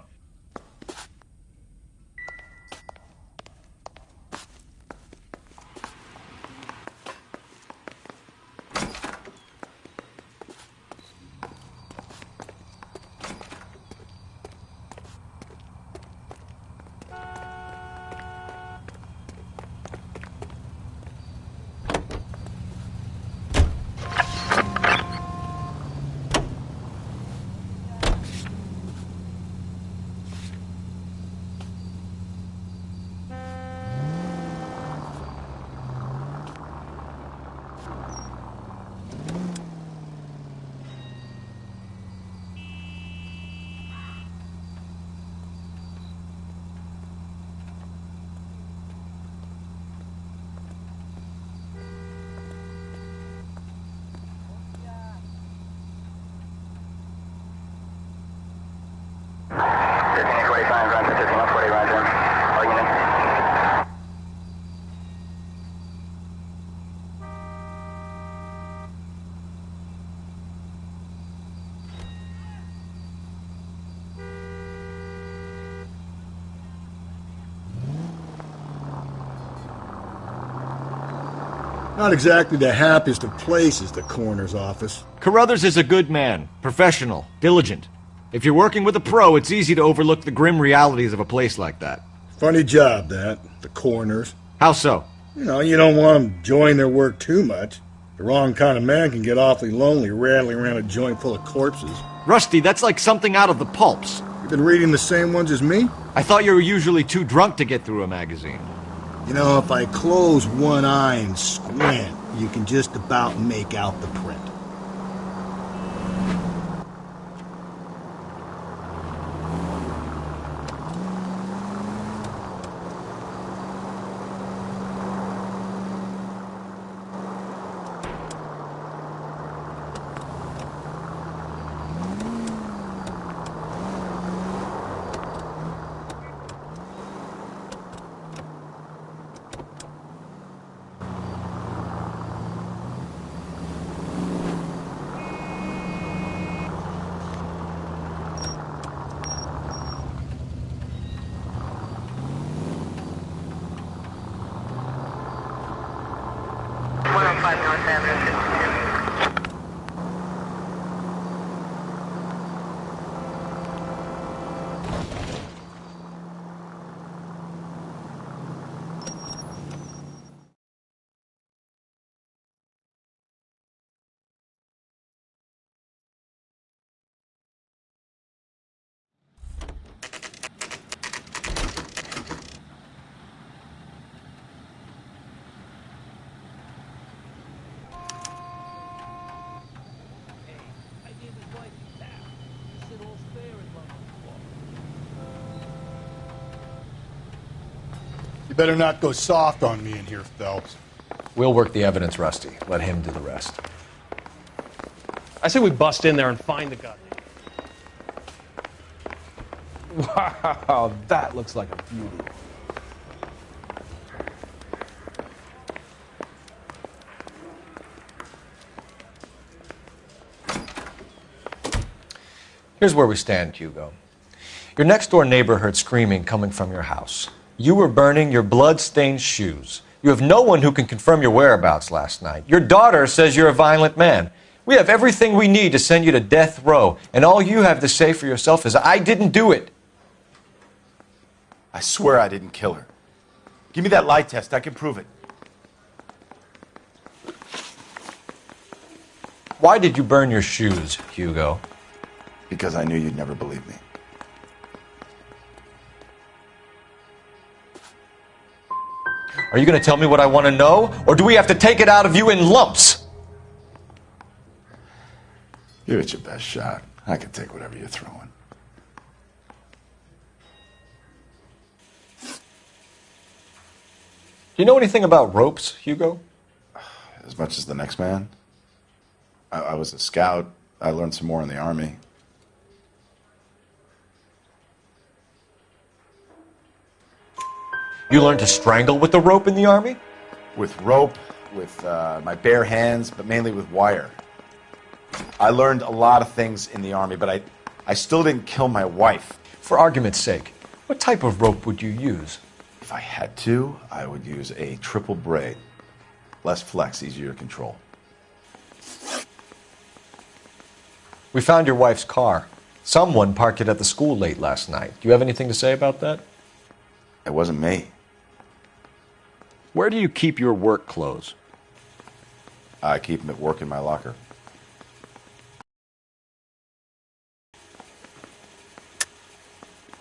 Not exactly the happiest of places, the coroner's office. Carruthers is a good man, professional, diligent. If you're working with a pro, it's easy to overlook the grim realities of a place like that. Funny job, that, the coroner's. How so? You know, you don't want them enjoying their work too much. The wrong kind of man can get awfully lonely rattling around a joint full of corpses. Rusty, that's like something out of the pulps. You've been reading the same ones as me? I thought you were usually too drunk to get through a magazine. You know, if I close one eye and squint, you can just about make out the print. better not go soft on me in here, Phelps. We'll work the evidence, Rusty. Let him do the rest. I say we bust in there and find the gun. Wow, that looks like a beauty. Here's where we stand, Hugo. Your next-door neighbor heard screaming coming from your house. You were burning your blood-stained shoes. You have no one who can confirm your whereabouts last night. Your daughter says you're a violent man. We have everything we need to send you to death row, and all you have to say for yourself is, I didn't do it. I swear I didn't kill her. Give me that lie test. I can prove it. Why did you burn your shoes, Hugo? Because I knew you'd never believe me. Are you going to tell me what I want to know, or do we have to take it out of you in lumps? Give it your best shot. I can take whatever you're throwing. Do you know anything about ropes, Hugo? As much as the next man. I was a scout. I learned some more in the Army. You learned to strangle with the rope in the Army? With rope, with my bare hands, but mainly with wire. I learned a lot of things in the Army, but I still didn't kill my wife. For argument's sake, what type of rope would you use? If I had to, I would use a triple braid. Less flex, easier to control. We found your wife's car. Someone parked it at the school late last night. Do you have anything to say about that? It wasn't me. Where do you keep your work clothes? I keep them at work in my locker.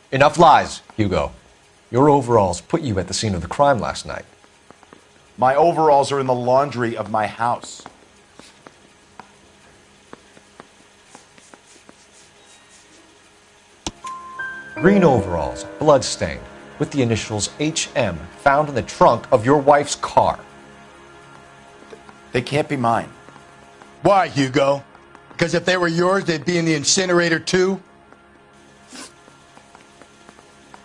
Enough lies, Hugo. Your overalls put you at the scene of the crime last night. My overalls are in the laundry of my house. Green overalls, blood-stained, with the initials HM found in the trunk of your wife's car. They can't be mine. Why, Hugo? Because if they were yours, they'd be in the incinerator too?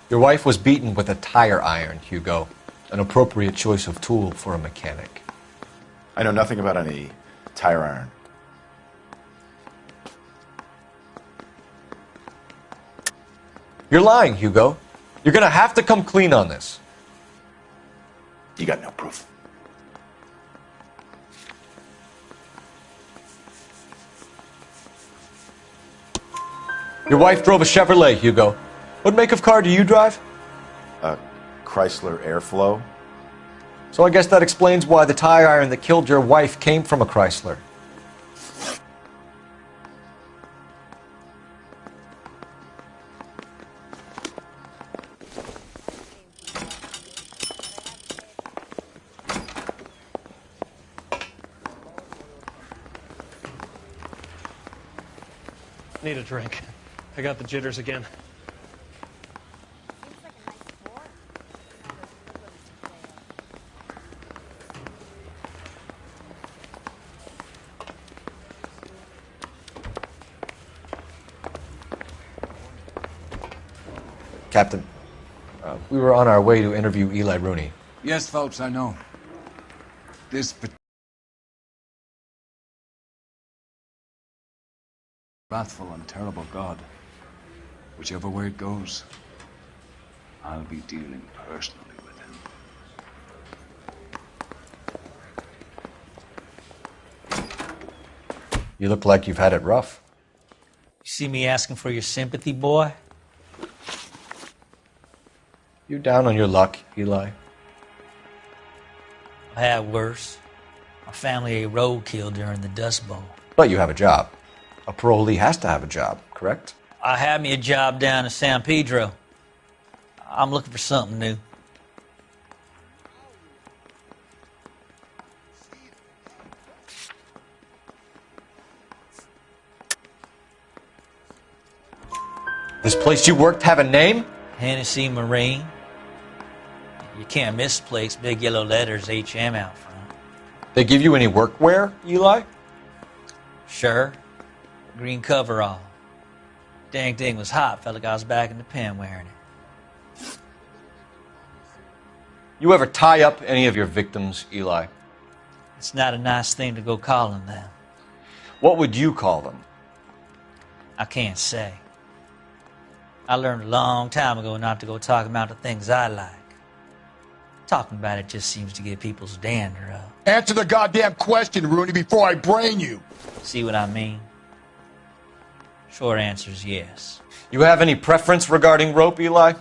Your wife was beaten with a tire iron, Hugo. An appropriate choice of tool for a mechanic. I know nothing about any tire iron. You're lying, Hugo. You're gonna have to come clean on this. You got no proof. Your wife drove a Chevrolet, Hugo. What make of car do you drive? A Chrysler Airflow. So I guess that explains why the tire iron that killed your wife came from a Chrysler. Need a drink. I got the jitters again. Captain, we were on our way to interview Eli Rooney. Yes, Phelps, I know. This wrathful and terrible God, whichever way it goes, I'll be dealing personally with him. You look like you've had it rough. You see me asking for your sympathy, boy? You down on your luck, Eli? I had worse. My family ate roadkill during the Dust Bowl. But you have a job. A parolee has to have a job, correct? I had me a job down in San Pedro. I'm looking for something new. This place you worked have a name? Hennessy Marine. You can't misplace big yellow letters HM out front. They give you any workwear, Eli? Sure. Green coverall. Dang thing was hot. Felt like I was back in the pen wearing it. You ever tie up any of your victims, Eli? It's not a nice thing to go calling them. What would you call them? I can't say. I learned a long time ago not to go talking about the things I like. Talking about it just seems to get people's dander up. Answer the goddamn question, Rooney, before I brain you. See what I mean? Short answer is yes. You have any preference regarding rope, Eli?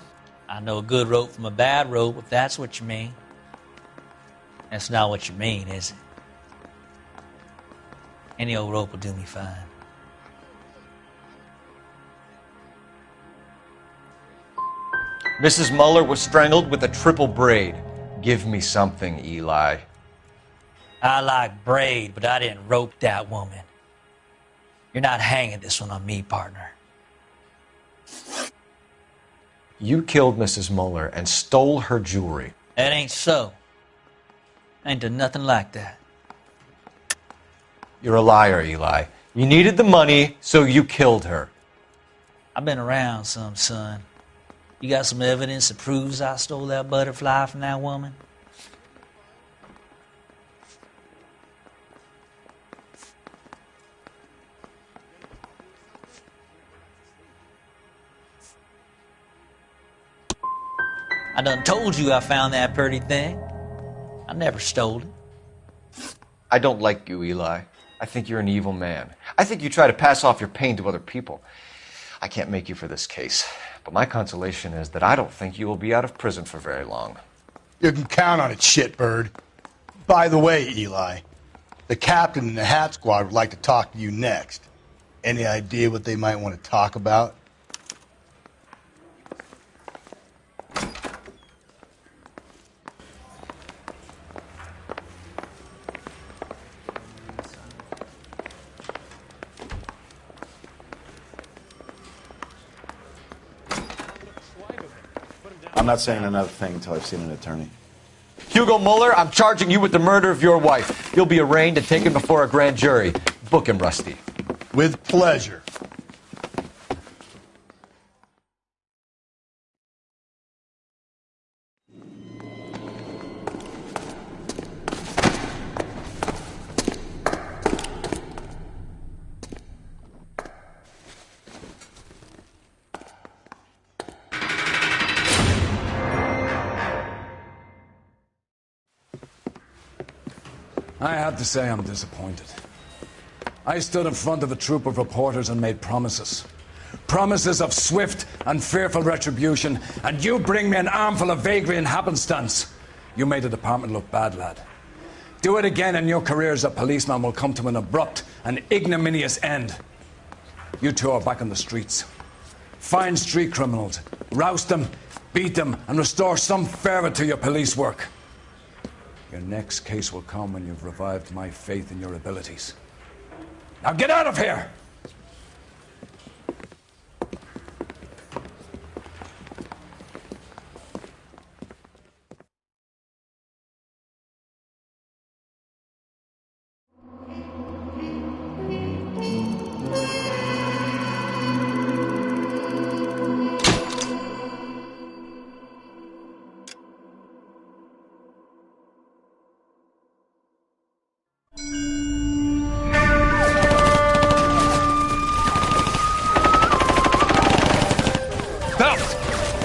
I know a good rope from a bad rope, if that's what you mean. That's not what you mean, is it? Any old rope will do me fine. Mrs. Muller was strangled with a triple braid. Give me something, Eli. I like braid, but I didn't rope that woman. You're not hanging this one on me, partner. You killed Mrs. Muller and stole her jewelry. That ain't so. I ain't done nothing like that. You're a liar, Eli. You needed the money, so you killed her. I've been around some, son. You got some evidence that proves I stole that butterfly from that woman? I done told you I found that pretty thing. I never stole it. I don't like you, Eli. I think you're an evil man. I think you try to pass off your pain to other people. I can't make you for this case, but my consolation is that I don't think you will be out of prison for very long. You can count on it, shitbird. By the way, Eli, the captain and the Hat Squad would like to talk to you next. Any idea what they might want to talk about? I'm not saying another thing until I've seen an attorney. Hugo Muller, I'm charging you with the murder of your wife. You'll be arraigned and taken before a grand jury. Book him, Rusty. With pleasure. I have to say I'm disappointed. I stood in front of a troop of reporters and made promises. Promises of swift and fearful retribution, and you bring me an armful of vagary and happenstance. You made the department look bad, lad. Do it again and your career as a policeman will come to an abrupt and ignominious end. You two are back on the streets. Find street criminals, roust them, beat them, and restore some fervor to your police work. Your next case will come when you've revived my faith in your abilities. Now get out of here!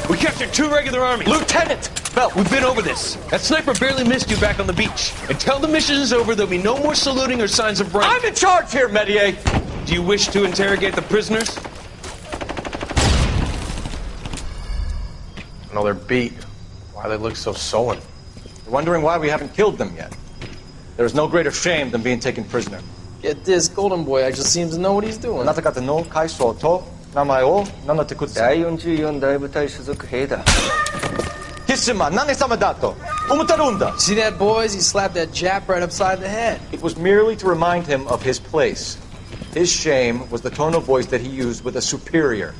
We captured 2 regular armies. Lieutenant! Bell, we've been over this. That sniper barely missed you back on the beach. Until the mission is over, there'll be no more saluting or signs of rank. I'm in charge here, Medier! Do you wish to interrogate the prisoners? No, they're beat. Why they look so sullen? You're wondering why we haven't killed them yet. There is no greater shame than being taken prisoner. Get this, Golden Boy actually seems to know what he's doing. あなた方の階層と名前を名乗ってください。第44大部隊所属兵だ。貴様、何様だと思ってるんだ。 See that, boys? He slapped that Jap right upside the head. It was merely to remind him of his place. His shame was the tone of voice that he used with a superior.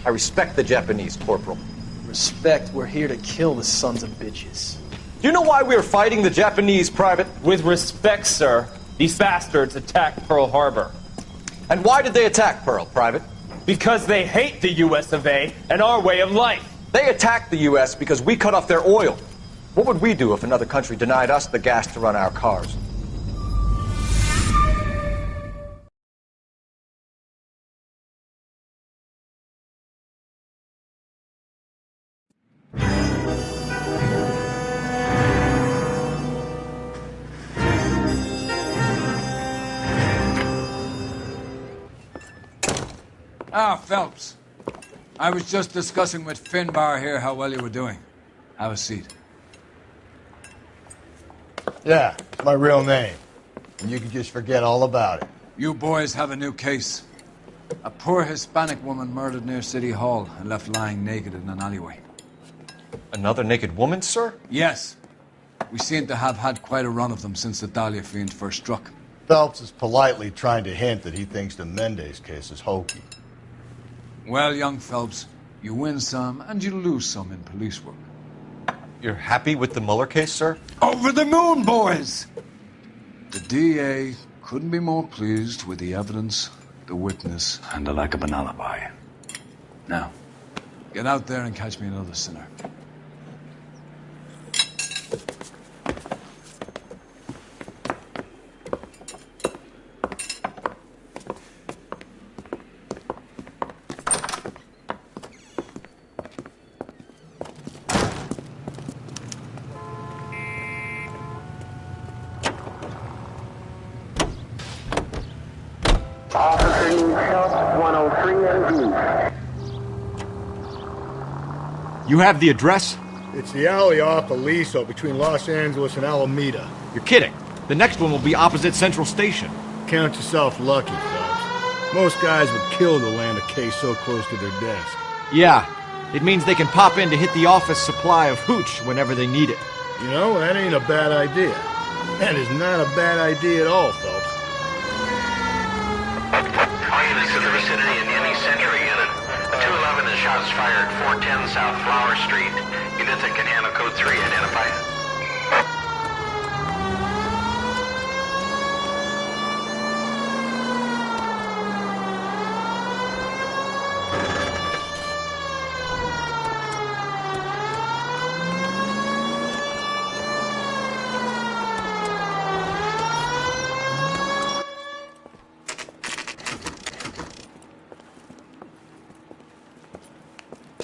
I respect the Japanese, Corporal. Respect, we're here to kill the sons of bitches. Do you know why we are fighting the Japanese, Private? With respect, sir, these bastards attacked Pearl Harbor. And why did they attack Pearl, Private? Because they hate the US of A and our way of life. They attacked the US because we cut off their oil. What would we do if another country denied us the gas to run our cars? Ah, Phelps. I was just discussing with Finbar here how well you were doing. Have a seat. Yeah, it's my real name. And you can just forget all about it. You boys have a new case. A poor Hispanic woman murdered near City Hall and left lying naked in an alleyway. Another naked woman, sir? Yes. We seem to have had quite a run of them since the Dahlia fiend first struck. Phelps is politely trying to hint that he thinks the Mendez case is hokey. Well, young Phelps, you win some and you lose some in police work. You're happy with the Mueller case, sir? Over the moon, boys! The DA couldn't be more pleased with the evidence, the witness, and the lack of an alibi. Now, get out there and catch me another sinner. Officer needs help, 103 and You have the address? It's the alley off Aliso between Los Angeles and Alameda. You're kidding. The next one will be opposite Central Station. Count yourself lucky, Phelps. Most guys would kill to land a case so close to their desk. Yeah, it means they can pop in to hit the office supply of hooch whenever they need it. You know, that ain't a bad idea. That is not a bad idea at all, Phelps. All units in the vicinity in any Century unit. 211 is shots fired, 410 South Flower Street. Units that can handle code 3, identify.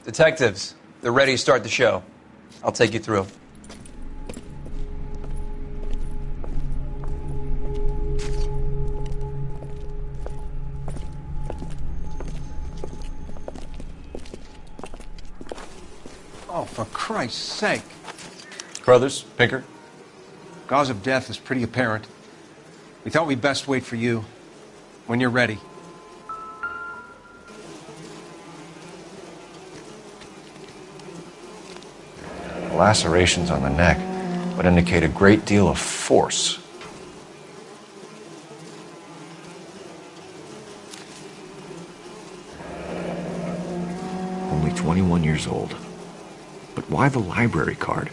Detectives, they're ready to start the show. I'll take you through. Oh, for Christ's sake. Crothers, Pinker. Cause of death is pretty apparent. We thought we'd best wait for you. When you're ready. Lacerations on the neck would indicate a great deal of force. Only 21 years old. But why the library card?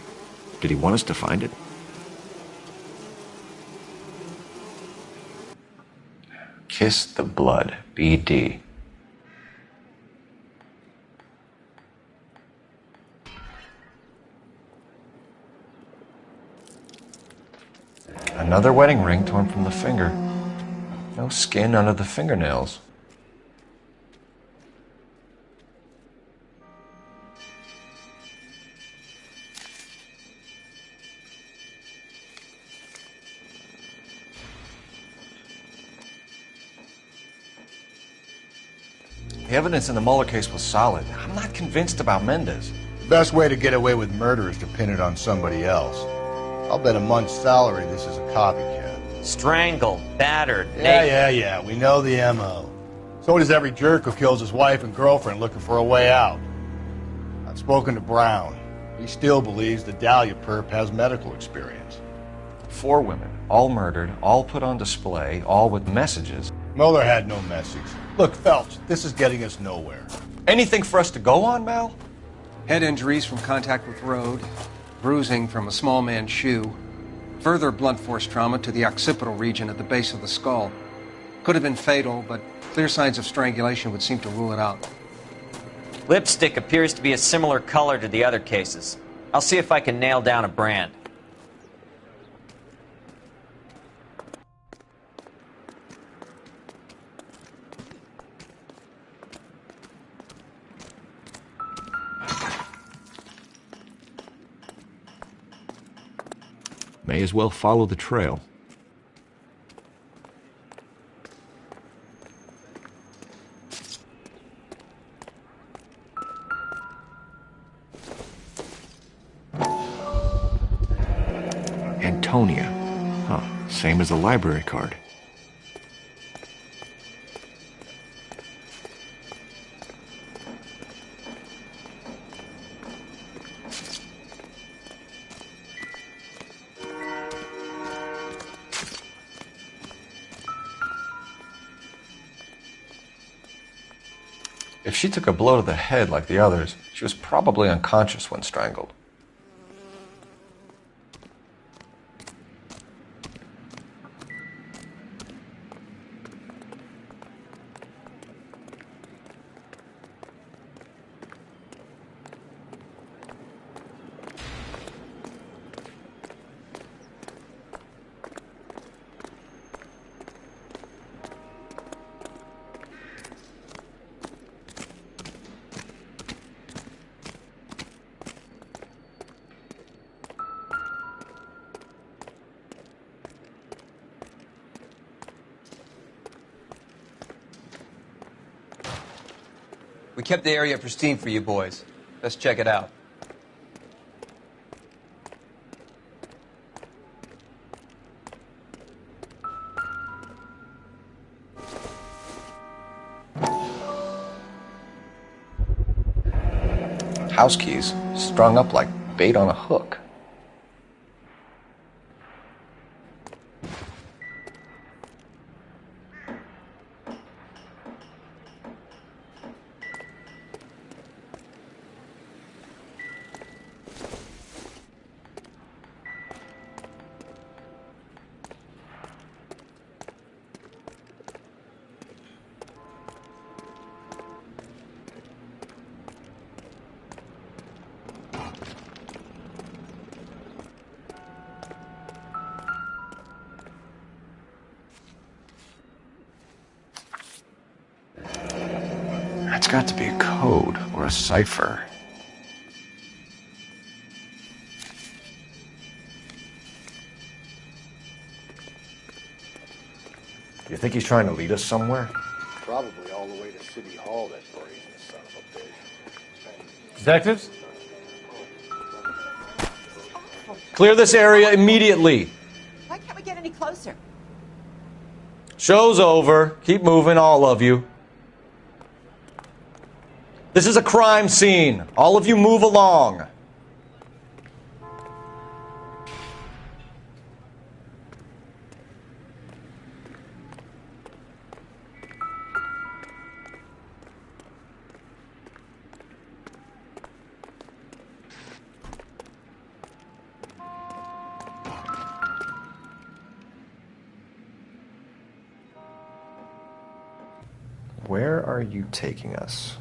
Did he want us to find it? Kiss the blood, BD. Another wedding ring torn from the finger. No skin under the fingernails. The evidence in the Mueller case was solid. I'm not convinced about Mendez. The best way to get away with murder is to pin it on somebody else. I'll bet a month's salary this is a copycat. Strangled, battered, Yeah. We know the M.O. So does every jerk who kills his wife and girlfriend looking for a way out. I've spoken to Brown. He still believes the Dahlia perp has medical experience. 4 women, all murdered, all put on display, all with messages. Mueller had no message. Look, Phelps, this is getting us nowhere. Anything for us to go on, Mal? Head injuries from contact with road. bruising from a small man's shoe. Further blunt force trauma to the occipital region at the base of the skull. Could have been fatal, but clear signs of strangulation would seem to rule it out. Lipstick appears to be a similar color to the other cases. I'll see if I can nail down a brand. May as well follow the trail. Antonia. Huh, same as the library card. If she took a blow to the head like the others, she was probably unconscious when strangled. We kept the area pristine for you boys. Let's check it out. House keys strung up like bait on a hook. That's got to be a code or a cipher. You think he's trying to lead us somewhere? Probably all the way to City Hall, that brazen son of a bitch. Detectives? Clear this area immediately. Why can't we get any closer? Show's over. Keep moving, all of you. This is a crime scene. All of you move along. Where are you taking us?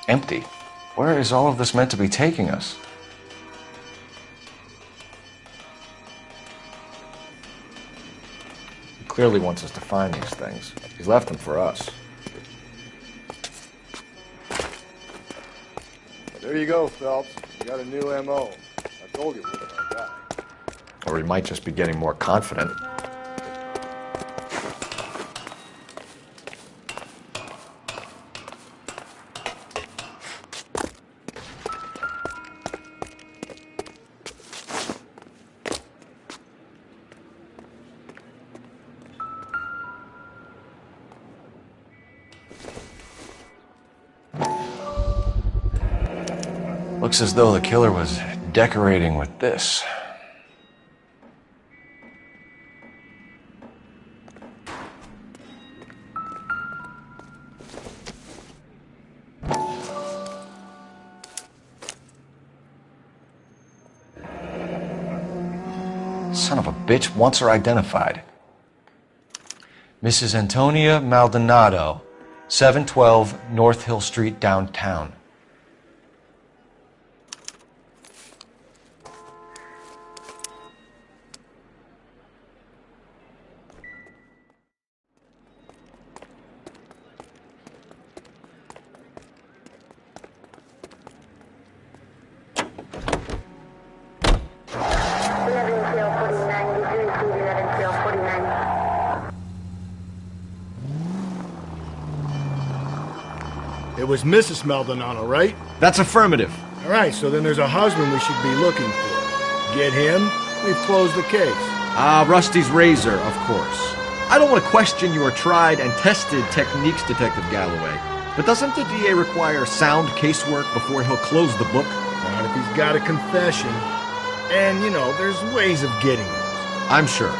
Empty. Where is all of this meant to be taking us? He clearly wants us to find these things. He's left them for us. There you go, Phelps. You got a new M.O. I told you we were our guy. Or he might just be getting more confident. Looks as though the killer was decorating with this. Son of a bitch wants her identified. Mrs. Antonia Maldonado, 712 North Hill Street, downtown. It was Mrs. Maldonado, right? That's affirmative. All right, so then there's a husband we should be looking for. Get him, we've closed the case. Rusty's razor, of course. I don't want to question your tried and tested techniques, Detective Galloway. But doesn't the DA require sound casework before he'll close the book? Not if he's got a confession. And, you know, there's ways of getting those. I'm sure.